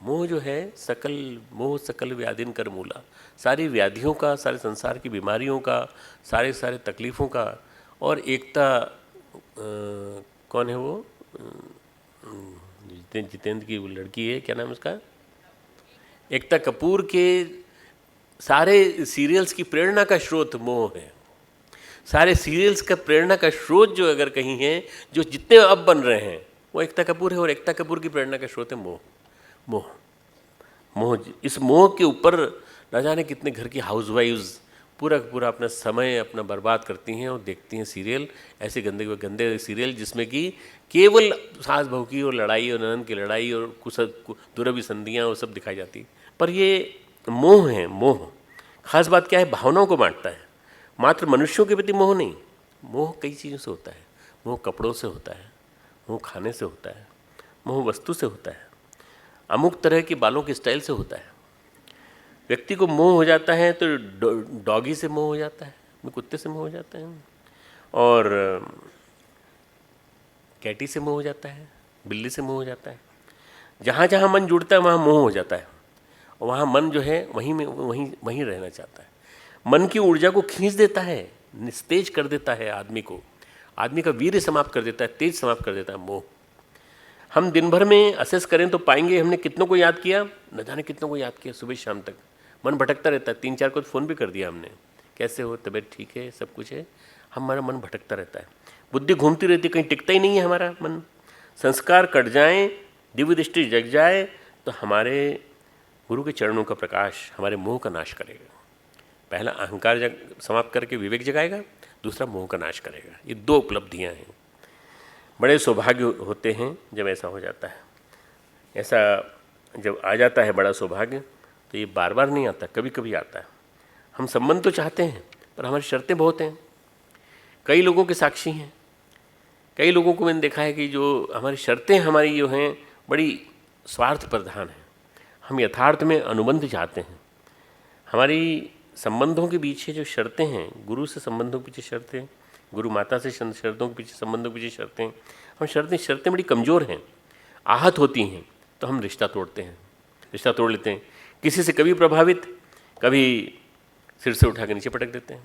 मोह जो है सकल व्याधिन कर मूला, सारी व्याधियों का, सारे संसार की बीमारियों का, सारे तकलीफ़ों का। और एकता कौन है वो? जितेंद्र की वो लड़की है, क्या नाम है उसका? एकता कपूर के सारे सीरियल्स की प्रेरणा का स्रोत मोह है। सारे सीरियल्स का प्रेरणा का स्रोत जो अगर कहीं है, जो जितने अब बन रहे हैं वो एकता कपूर है, और एकता कपूर की प्रेरणा का स्रोत है मोह। इस मोह के ऊपर न जाने कितने घर की हाउसवाइफ्स पूरा का पूरा अपना समय अपना बर्बाद करती हैं और देखती हैं सीरियल, ऐसे गंदे गंदे सीरियल जिसमें कि केवल सास बहू की और लड़ाई और ननद की लड़ाई और दुरभिसंधियाँ वो सब दिखाई जाती। पर ये मोह है, मोह। खास बात क्या है, भावनाओं को बांटता है, मात्र मनुष्यों के प्रति मोह नहीं। मोह कई चीज़ों से होता है। मोह कपड़ों से होता है, मोह खाने से होता है, मोह वस्तु से होता है, अमुक तरह के बालों के स्टाइल से होता है। व्यक्ति को मोह हो जाता है तो डॉगी से मोह हो जाता है, कुत्ते से मोह हो जाता है, और कैटी से मोह हो जाता है, बिल्ली से मोह हो जाता है। जहाँ जहाँ मन जुड़ता है वहाँ मोह हो जाता है, और वहाँ मन जो है वहीं रहना चाहता है। मन की ऊर्जा को खींच देता है, निस्तेज कर देता है आदमी को, आदमी का वीर्य समाप्त कर देता है, तेज समाप्त कर देता है मोह। हम दिन भर में असेस करें तो पाएंगे हमने कितनों को याद किया, न जाने कितनों को याद किया, सुबह शाम तक मन भटकता रहता है। 3-4 को फ़ोन भी कर दिया हमने, कैसे हो, तबीयत ठीक है, सब कुछ है, हमारा मन भटकता रहता है, बुद्धि घूमती रहती है, कहीं टिकता ही नहीं है हमारा मन। संस्कार कट जाएं, दिव्य दृष्टि जग जाए तो हमारे गुरु के चरणों का प्रकाश हमारे मोह का नाश करेगा। पहला अहंकार समाप्त करके विवेक जगाएगा, दूसरा मोह का नाश करेगा। ये 2 उपलब्धियाँ हैं। बड़े सौभाग्य होते हैं जब ऐसा हो जाता है। ऐसा जब आ जाता है बड़ा सौभाग्य तो ये बार बार नहीं आता, कभी कभी आता है। हम संबंध तो चाहते हैं पर हमारी शर्तें बहुत हैं। कई लोगों के साक्षी हैं, कई लोगों को मैंने देखा है कि जो हमारी शर्तें हमारी जो हैं बड़ी स्वार्थ प्रधान हैं। हम यथार्थ में अनुबंध चाहते हैं। हमारी संबंधों के पीछे जो शर्तें हैं, गुरु से संबंधों के पीछे शर्तें, गुरु माता से शर्तों के पीछे, संबंधों के पीछे शर्तें, हम शर्तें बड़ी कमज़ोर हैं, आहत होती हैं तो हम रिश्ता तोड़ते हैं, रिश्ता तोड़ लेते हैं। किसी से कभी प्रभावित, कभी सिर से उठा के नीचे पटक देते हैं।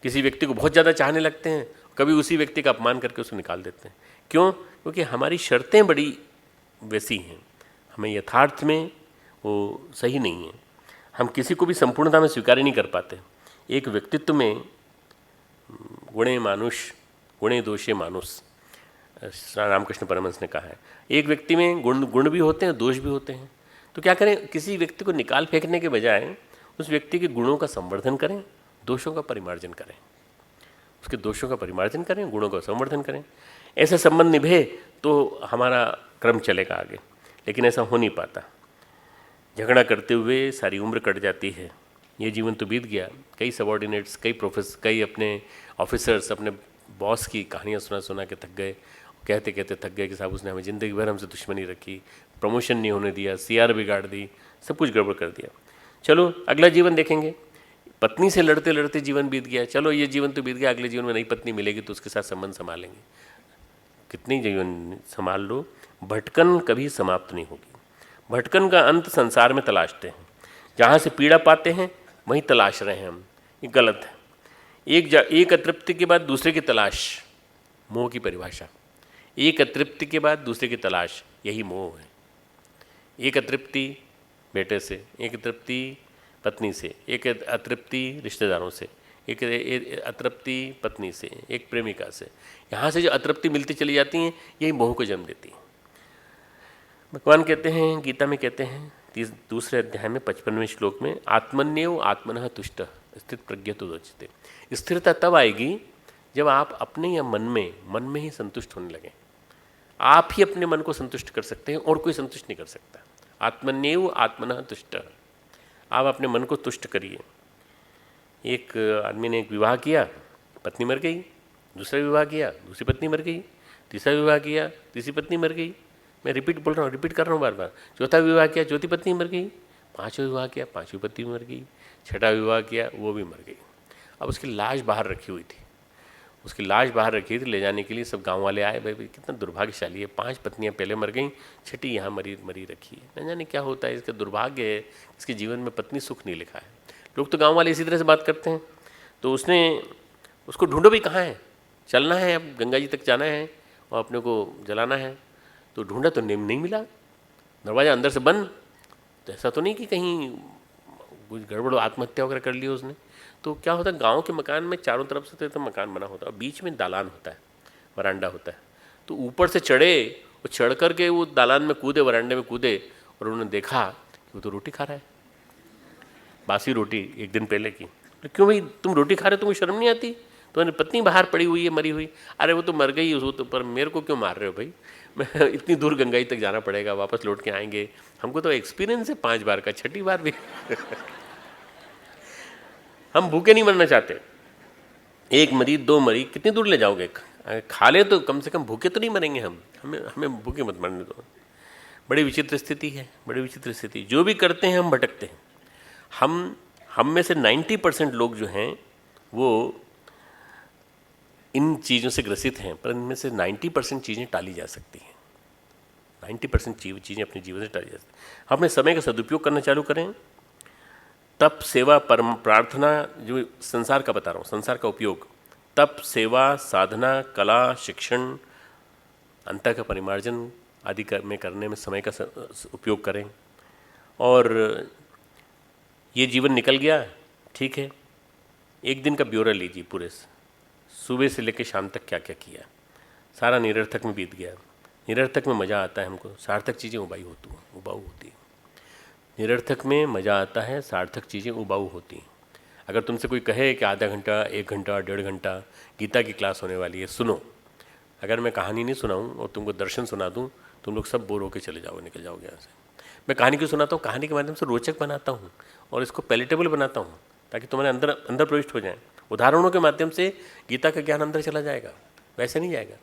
किसी व्यक्ति को बहुत ज़्यादा चाहने लगते हैं, कभी उसी व्यक्ति का अपमान करके उसको निकाल देते हैं। क्यों? क्योंकि हमारी शर्तें बड़ी वैसी हैं, हमें यथार्थ में वो सही नहीं है। हम किसी को भी संपूर्णता में स्वीकार ही नहीं कर पाते। एक व्यक्तित्व में गुणे मानुष गुणे दोषे मानुष, रामकृष्ण परमहंस ने कहा है। एक व्यक्ति में गुण भी होते हैं, दोष भी होते हैं। तो क्या करें, किसी व्यक्ति को निकाल फेंकने के बजाय उस व्यक्ति के गुणों का संवर्धन करें, दोषों का परिमार्जन करें। उसके दोषों का परिमार्जन करें, गुणों का संवर्धन करें। ऐसा संबंध निभे तो हमारा क्रम चलेगा आगे, लेकिन ऐसा हो नहीं पाता। झगड़ा करते हुए सारी उम्र कट जाती है। ये जीवन तो बीत गया। कई सबॉर्डिनेट्स, कई प्रोफेसर, कई अपने ऑफिसर्स अपने बॉस की कहानियाँ सुना के थक गए, कहते कहते थक गए कि साहब उसने हमें ज़िंदगी भर हमसे दुश्मनी रखी, प्रमोशन नहीं होने दिया, CR बिगाड़ दी, सब कुछ गड़बड़ कर दिया। चलो अगला जीवन देखेंगे। पत्नी से लड़ते लड़ते जीवन बीत गया, चलो ये जीवन तो बीत गया, अगले जीवन में नई पत्नी मिलेगी तो उसके साथ संबंध संभालेंगे। कितनी जीवन संभाल लो, भटकन कभी समाप्त नहीं होगी। भटकन का अंत संसार में तलाशते हैं, जहाँ से पीड़ा पाते हैं वहीं तलाश रहे हैं हम। ये गलत है। एक अतृप्ति के बाद दूसरे की तलाश, मोह की परिभाषा। एक अतृप्ति के बाद दूसरे की तलाश, यही मोह है। एक अतृप्ति बेटे से, एक अतृप्ति पत्नी से, एक अतृप्ति रिश्तेदारों से, एक अतृप्ति पत्नी से, एक प्रेमिका से, यहाँ से जो अतृप्ति मिलती चली जाती हैं यही मोह को जन्म देती हैं। भगवान कहते हैं, गीता में कहते हैं, 2 अध्याय में 55वें श्लोक में, आत्मन्येव आत्मनः तुष्ट स्थित प्रज्ञतो उच्यते। स्थिरता तब आएगी जब आप अपने या मन में ही संतुष्ट होने लगें। आप ही अपने मन को संतुष्ट कर सकते हैं और कोई संतुष्ट नहीं कर सकता। आत्मन्येव आत्मनः तुष्ट, आप अपने मन को तुष्ट करिए। एक आदमी ने एक विवाह किया, पत्नी मर गई। दूसरा विवाह किया, दूसरी पत्नी मर गई। तीसरा विवाह किया, तीसरी पत्नी मर गई। मैं रिपीट कर रहा हूँ बार बार। चौथा विवाह किया, चौथी पत्नी मर गई। 5वां विवाह किया, 5वीं पत्नी मर गई। 6ठा विवाह किया, वो भी मर गई। अब उसकी लाश बाहर रखी हुई थी, उसकी लाश बाहर रखी थी, ले जाने के लिए सब गांव वाले आए। भाई कितना दुर्भाग्यशाली है, 5 पत्नियां पहले मर गई, 6ठी यहाँ मरी रखी है। न जाने क्या होता है, इसका दुर्भाग्य है, इसके जीवन में पत्नी सुख नहीं लिखा है। लोग तो गांव वाले इसी तरह से बात करते हैं। तो उसको ढूंढो भी कहाँ है, चलना है, अब गंगा जी तक जाना है और अपने को जलाना है। तो ढूंढा तो नहीं मिला, दरवाज़ा अंदर से बंद। तो ऐसा तो नहीं कि कहीं कुछ गड़बड़ आत्महत्या वगैरह कर ली उसने। तो क्या होता है, गांव के मकान में चारों तरफ से तो मकान बना होता है और बीच में दालान होता है, वरांडा होता है। तो ऊपर से चढ़े और चढ़ कर के वो दालान में कूदे, वरांडे में कूदे, और उन्होंने देखा कि वो तो रोटी खा रहा है, बासी रोटी 1 दिन पहले की। क्यों भाई, तुम रोटी खा रहे हो, तुमको शर्म नहीं आती? तुम्हारी पत्नी बाहर पड़ी हुई है, मरी हुई। अरे वो तो मर गई, उसको तो, पर मेरे को क्यों मार रहे हो भाई? मैं इतनी दूर गंगाई तक जाना पड़ेगा, वापस लौट के आएंगे, हमको तो एक्सपीरियंस है 5 बार का, 6ठी बार भी हम भूखे नहीं मरना चाहते। एक मरी, 2 मरी, कितनी दूर ले जाओगे? खा ले तो कम से कम भूखे तो नहीं मरेंगे हम। हमें भूखे मत मरने दो। बड़ी विचित्र स्थिति है, बड़ी विचित्र स्थिति। जो भी करते हैं हम भटकते हैं। हम में से 90% लोग जो हैं वो इन चीज़ों से ग्रसित हैं, पर इनमें से 90% चीज़ें टाली जा सकती हैं। 90% चीज़ें अपने जीवन से टाली जा सकती हैं। हम अपने समय का सदुपयोग करना चालू करें, तप, सेवा, परम प्रार्थना, जो संसार का बता रहा हूँ, संसार का उपयोग, तप, सेवा, साधना, कला, शिक्षण, अंतर का परिमार्जन आदि में करने में समय का उपयोग करें। और ये जीवन निकल गया, ठीक है, एक दिन का ब्यौरा लीजिए पूरे से, सुबह से लेकर शाम तक क्या क्या किया, सारा निरर्थक में बीत गया। निरर्थक में मज़ा आता है हमको, सार्थक चीज़ें उबाऊ होती हैं। निरर्थक में मज़ा आता है, सार्थक चीज़ें उबाऊ होती हैं। अगर तुमसे कोई कहे कि आधा घंटा, 1 घंटा, 1.5 घंटा गीता की क्लास होने वाली है, सुनो, अगर मैं कहानी नहीं सुनाऊँ और तुमको दर्शन सुना दूँ, तुम लोग सब बोर होकर चले जाओगे, निकल जाओगे यहाँ से। मैं कहानी क्यों सुनाता हूँ? कहानी के माध्यम से रोचक बनाता हूँ और इसको पैलेटेबल बनाता हूँ, ताकि तुम्हारे अंदर प्रविष्ट हो जाए। उदाहरणों के माध्यम से गीता का ज्ञान अंदर चला जाएगा, वैसे नहीं जाएगा।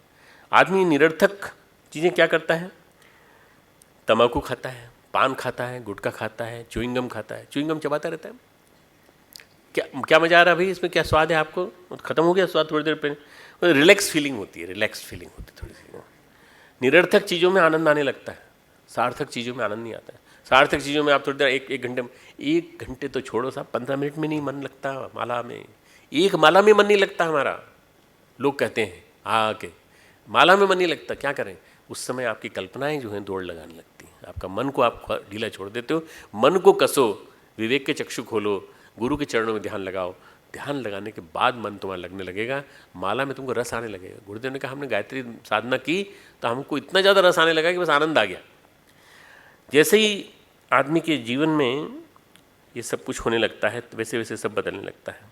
आदमी निरर्थक चीज़ें क्या करता है? तम्बाकू खाता है, पान खाता है, गुटखा खाता है, च्युइंगम खाता है, च्युइंगम चबाता रहता है। क्या मज़ा आ रहा है भाई इसमें? क्या स्वाद है आपको? खत्म हो गया स्वाद थोड़ी देर पहले। रिलैक्स फीलिंग होती है, रिलैक्स फीलिंग होती है थोड़ी सी। निरर्थक चीज़ों में आनंद आने लगता है, सार्थक चीज़ों में आनंद नहीं आता है। सार्थक चीज़ों में आप थोड़ी देर, एक घंटे तो छोड़ो साहब, 15 मिनट में नहीं मन लगता माला में, एक माला में मन नहीं लगता हमारा। लोग कहते हैं आके माला में मन नहीं लगता, क्या करें? उस समय आपकी कल्पनाएं जो हैं दौड़ लगाने लगती हैं, आपका मन को आप ढीला छोड़ देते हो। मन को कसो, विवेक के चक्षु खोलो, गुरु के चरणों में ध्यान लगाओ। ध्यान लगाने के बाद मन तुम्हारा लगने लगेगा, माला में तुमको रस आने लगेगा। गुरुदेव ने कहा हमने गायत्री साधना की तो हमको इतना ज़्यादा रस आने लगा कि बस आनंद आ गया। जैसे ही आदमी के जीवन में ये सब कुछ होने लगता है, तो वैसे वैसे सब बदलने लगता है।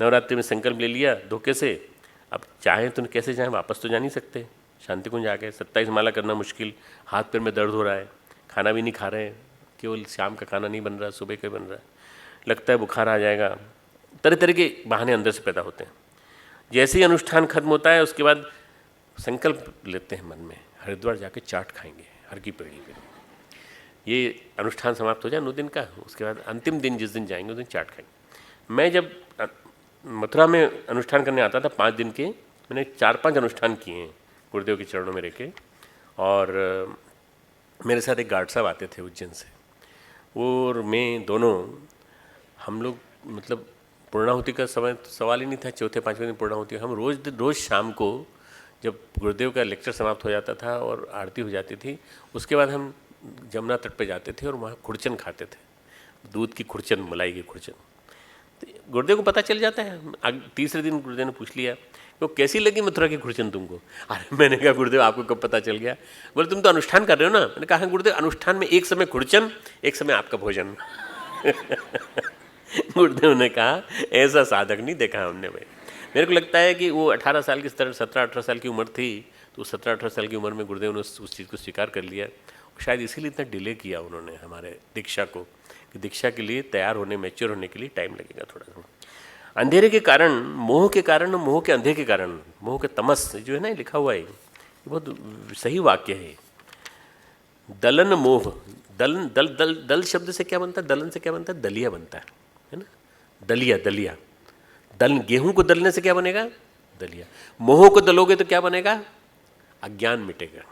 नवरात्रि में संकल्प ले लिया धोखे से, अब चाहें तो कैसे जाएं, वापस तो जा नहीं सकते। शांति कुंज आ गए, 27 माला करना मुश्किल, हाथ पैर में दर्द हो रहा है, खाना भी नहीं खा रहे हैं, केवल शाम का खाना नहीं बन रहा, सुबह का बन रहा है, लगता है बुखार आ जाएगा। तरह तरह के बहाने अंदर से पैदा होते हैं। जैसे ही अनुष्ठान खत्म होता है, उसके बाद संकल्प लेते हैं मन में, हरिद्वार जाके चाट खाएंगे हर की पेड़ी पे। ये अनुष्ठान समाप्त हो जाए 9 दिन का, उसके बाद अंतिम दिन जिस दिन जाएंगे उस दिन चाट खाएंगे। मैं जब मथुरा में अनुष्ठान करने आता था 5 दिन के, मैंने 4-5 अनुष्ठान किए हैं गुरुदेव के चरणों में रह के। और मेरे साथ एक गार्ड साहब आते थे उज्जैन से, और मैं दोनों, हम लोग मतलब पूर्णाहुति का समय सवाल ही नहीं था, 4थे-5वें दिन पूर्णाहुति। हम रोज़ शाम को जब गुरुदेव का लेक्चर समाप्त हो जाता था और आरती हो जाती थी, उसके बाद हम जमुना तट पे जाते थे और वहाँ खुरचन खाते थे, दूध की खुरचन, मलाई की खुरचन। तो गुरुदेव को पता चल जाता है। तीसरे दिन गुरुदेव ने पूछ लिया तो कैसी लगी मथुरा की खुरचन तुमको? अरे मैंने कहा गुरुदेव आपको कब पता चल गया? बोले तुम तो अनुष्ठान कर रहे हो ना। मैंने कहा गुरुदेव अनुष्ठान में एक समय खुरचन, एक समय आपका भोजन। गुरुदेव ने कहा ऐसा साधक नहीं देखा हमने भाई। मेरे को लगता है कि वो 18 साल की 17-18 साल की उम्र थी, तो 17-18 साल की उम्र में गुरुदेव ने उस चीज़ को स्वीकार कर लिया। शायद इसीलिए इतना डिले किया उन्होंने हमारे दीक्षा को, कि दीक्षा के लिए तैयार होने, मैच्योर होने के लिए टाइम लगेगा थोड़ा सा। अंधेरे के कारण, मोह के कारण, मोह के अंधे के कारण, मोह के तमस जो है ना, लिखा हुआ है, ये बहुत सही वाक्य है। दलन मोह, दलन दल शब्द से क्या बनता है? दलन से क्या बनता है? दलिया बनता है ना, दलिया। दल, गेहूं को दलने से क्या बनेगा? दलिया। मोह को दलोगे तो क्या बनेगा? अज्ञान मिटेगा।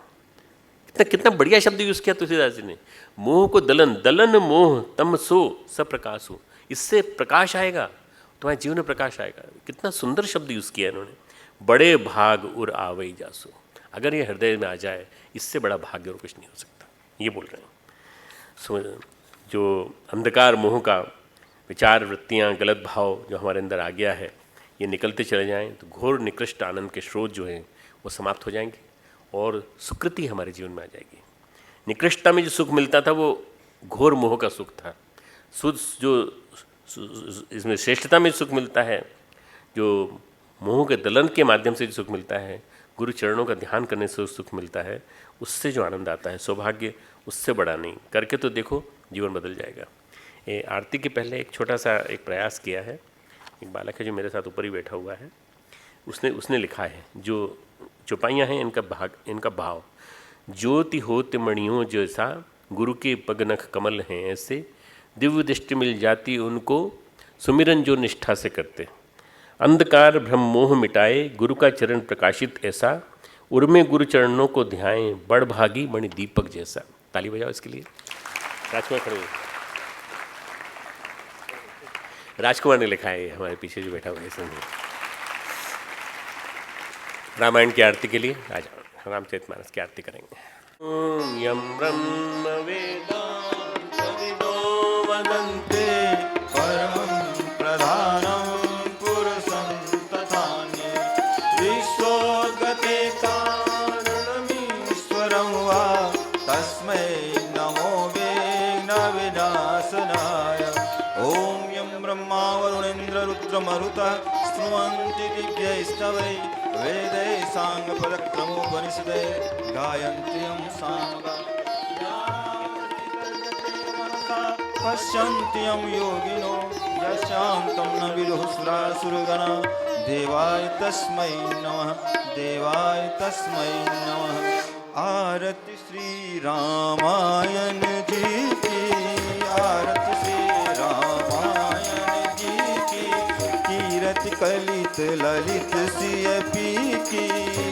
कितना बढ़िया शब्द यूज किया तुलसीदास जी ने। मोह को दलन मोह तमसो स प्रकाशो, इससे प्रकाश आएगा, तुम्हारे जीवन में प्रकाश आएगा। कितना सुंदर शब्द यूज किया इन्होंने। बड़े भाग उर आवई जासो, अगर ये हृदय में आ जाए, इससे बड़ा भाग्य और कुछ नहीं हो सकता, ये बोल रहे हैं। जो अंधकार मोह का विचार, वृत्तियाँ, गलत भाव जो हमारे अंदर आ गया है, ये निकलते चले जाएं तो घोर निकृष्ट आनंद के स्रोत जो हैं वो समाप्त हो जाएंगे और सुकृति हमारे जीवन में आ जाएगी। निकृष्टता में जो सुख मिलता था वो घोर मोह का सुख था। शुद्ध जो इसमें श्रेष्ठता में सुख मिलता है, जो मोह के दलन के माध्यम से जो सुख मिलता है, गुरु चरणों का ध्यान करने से सुख मिलता है, उससे जो आनंद आता है, सौभाग्य उससे बड़ा नहीं। करके तो देखो, जीवन बदल जाएगा। ये आरती के पहले एक छोटा सा एक प्रयास किया है। एक बालक है जो मेरे साथ ऊपर ही बैठा हुआ है, उसने लिखा है, जो चौपाइयाँ हैं इनका भाव, ज्योति होत मणियों जैसा, गुरु के पगनख कमल हैं ऐसे, दिव्य दृष्टि मिल जाती उनको, सुमिरन जो निष्ठा से करते, अंधकार भ्रम मोह मिटाए, गुरु का चरण प्रकाशित ऐसा, उर्मे गुरु चरणों को ध्याएं, बड़ भागी मणि दीपक जैसा। ताली बजाओ इसके लिए। राजकुमार खड़े, राजकुमार ने लिखा है, हमारे पीछे जो बैठा हुआ है इसने। रामायण की आरती के लिए आ जाओ, रामचरितमानस की आरती करेंगे। ओम यम ब्रह्म वेदांत विदो वदन्ते परमं प्रधानं पुरुषं तथान्ये, विश्वोद्गते कारणमीश्वरं वा, तस्मै नमो विघ्नविनाशनाय। ॐ यं ब्रह्मा वरुणेन्द्र रुद्रमरुतः स्तुवन्ति दिव्यैस्तवै, वेदै साङ्गपदक्रमोपनिषदे गायन्ति यं सामगान्, पश्यन्ति यं योगिनो यशान्तं न विदुः सुरासुरगणा। देवाय तस्मै नमः, देवाय तस्मै नमः। आरति श्री रामायण जी की, आरति श्री रामायण जी की, कीरति कलित ललित सिय पी की,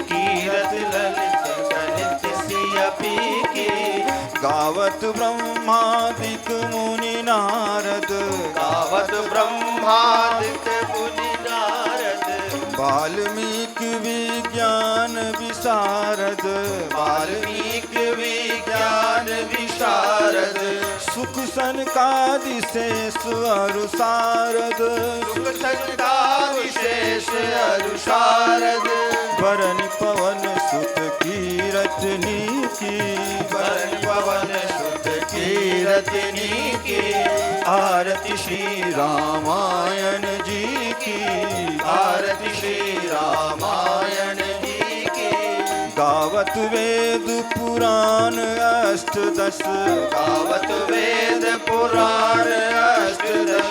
कीरति ललित ललित सिय पी की। गावत ब्रह्मादिक मुनि नारद, गावत ब्रह्मादिक मुनि नारद, वाल्मीकि विज्ञान विशारद, वाल्मीकि विज्ञान विशारद। सुख सनकादि शेष अरु शारद, सुख सनकादि शेष अरु शारद। वरनि पवन सुत कीरतनी की, वरनि पवन सुत कीरतनी की। आरति श्री रामायण जी की, आरति श्री रामायण जी की। गावत वेद पुराण अष्टदश, गावत वेद पुराण अष्टदश।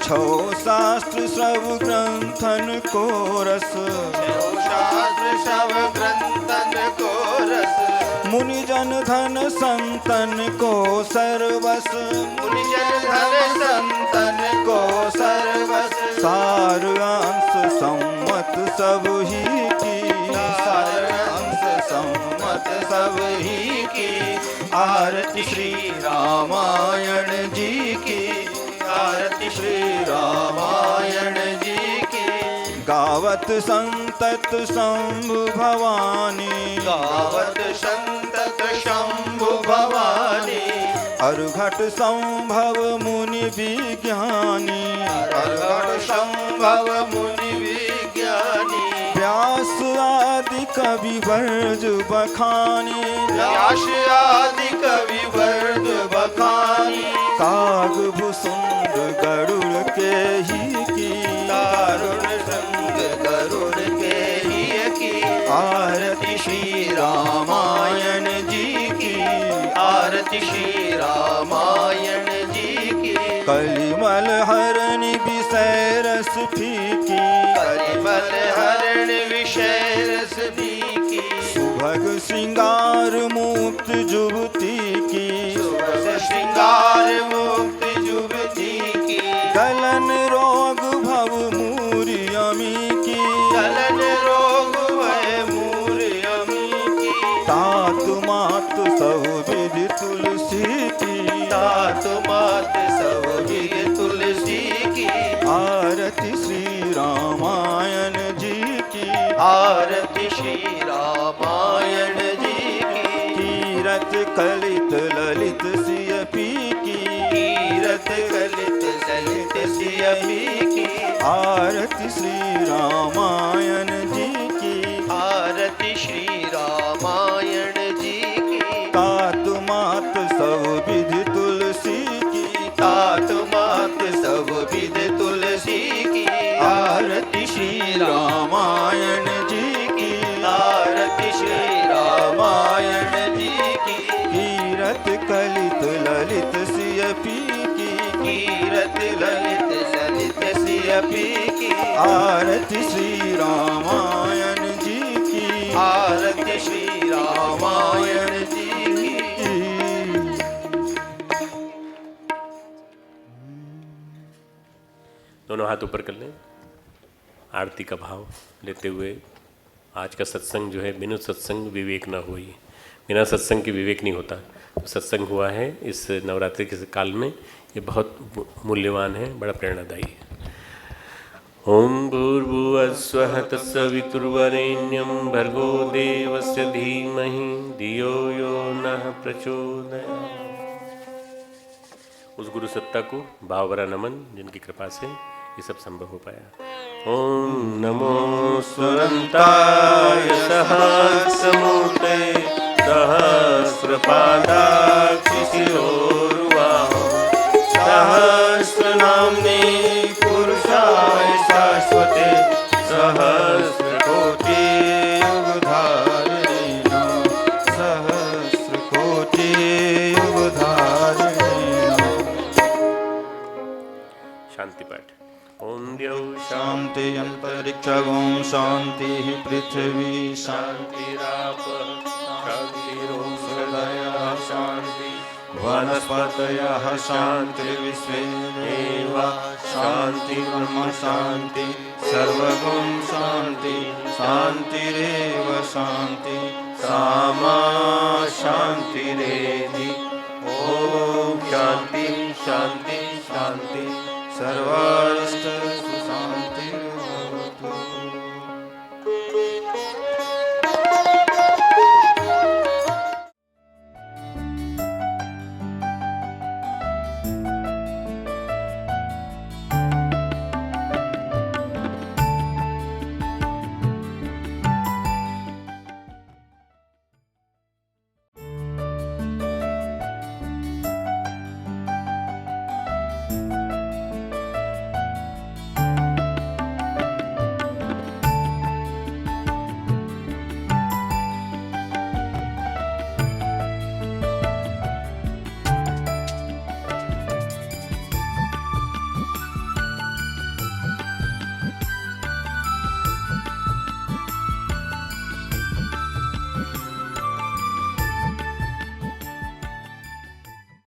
छौ शास्त्र सब ग्रंथन को रस, छौ शास्त्र सब ग्रंथन को रस। मुनिजन धन संतन को सर्वस, मुनिजन धन संतन को सर्वस। सार अंश सम्मत सब ही की, सार अंश सम्मत सब ही की। आरति श्री रामायण जी की, आरति श्री रामायण जी की। गावत संतत शंभु भवानी, गावत संतत शंभु भवानी। अर्घट संभव मुनि विज्ञानी, अर्घट संभव मुनि विज्ञानी। व्यास आदि कवि वर्ज बखानी, व्यास आदि कवि वर्ज बखानी। काग भुसुंड गरुड़ के ही की, दारुण संग गरुड़ के ही की। आरति श्री रामायण जी की, आरति श्री रामायण जी की। कलिमल हरण विषय रस फीकी, कलिमल हरण विषय रस फीकी। सुभग श्रृंगार मुक्त जुवती की, सुभग श्रृंगार मुक्त जुवती की। गलन रोग भव मूर्यमी की, गलन रोग भय मूर्यमी की। तात मात सब विधि तुलसी की, तात मात सब विधि तुलसी की। आरति श्री रामायण जी की, आरति श्री रामायण जी की। कीरत कलित ललित सिय पी की, कीरत कलित ललित सिय पी की। आरति श्री रामायण जी की, आरति श्री रामायण जी की। तात मात सब विधि तुलसी की, तात मात सब विधि पीकी कीरति ललित सलित सिय पीकी आरती श्री रामायण जी की आरती श्री रामायण जी की दोनों हाथ ऊपर कर लें, आरती का भाव लेते हुए। आज का सत्संग जो है, बिनु सत्संग विवेक ना होई, बिना सत्संग के विवेक नहीं होता। तो सत्संग हुआ है इस नवरात्रि के काल में, ये बहुत मूल्यवान है, बड़ा प्रेरणादायी है। ओम भूर्भुवस्वः तत्सवितुर्वरेण्यं भर्गो देवस्य धीमहि धियो यो नः प्रचोदयात्। उस गुरु सत्ता को भावभरा नमन जिनकी कृपा से ये सब संभव हो पाया। ओम नमो स्वरंताय सहस्रमूर्ते सहस्रपादाक्षिशिरोरुबाहो सहस्रनाम्ने पुरुषाय शाश्वते सहस्रकोटि युगधारिणे नमः सहस्रकोटि युगधारिणे नमः। शांति पाठ। ओम द्यौ शांति अंतरिक्षगुं शांति पृथ्वी शांतिराप शांतिरोषधयः शांति वनस्पतयः शान्तिर्विश्वे देवा शान्ति ब्रह्म शान्ति सर्वगुं शान्ति शान्तिरेव शान्ति सामा शान्तिरेधि। ॐ शान्ति शान्ति शान्ति सर्व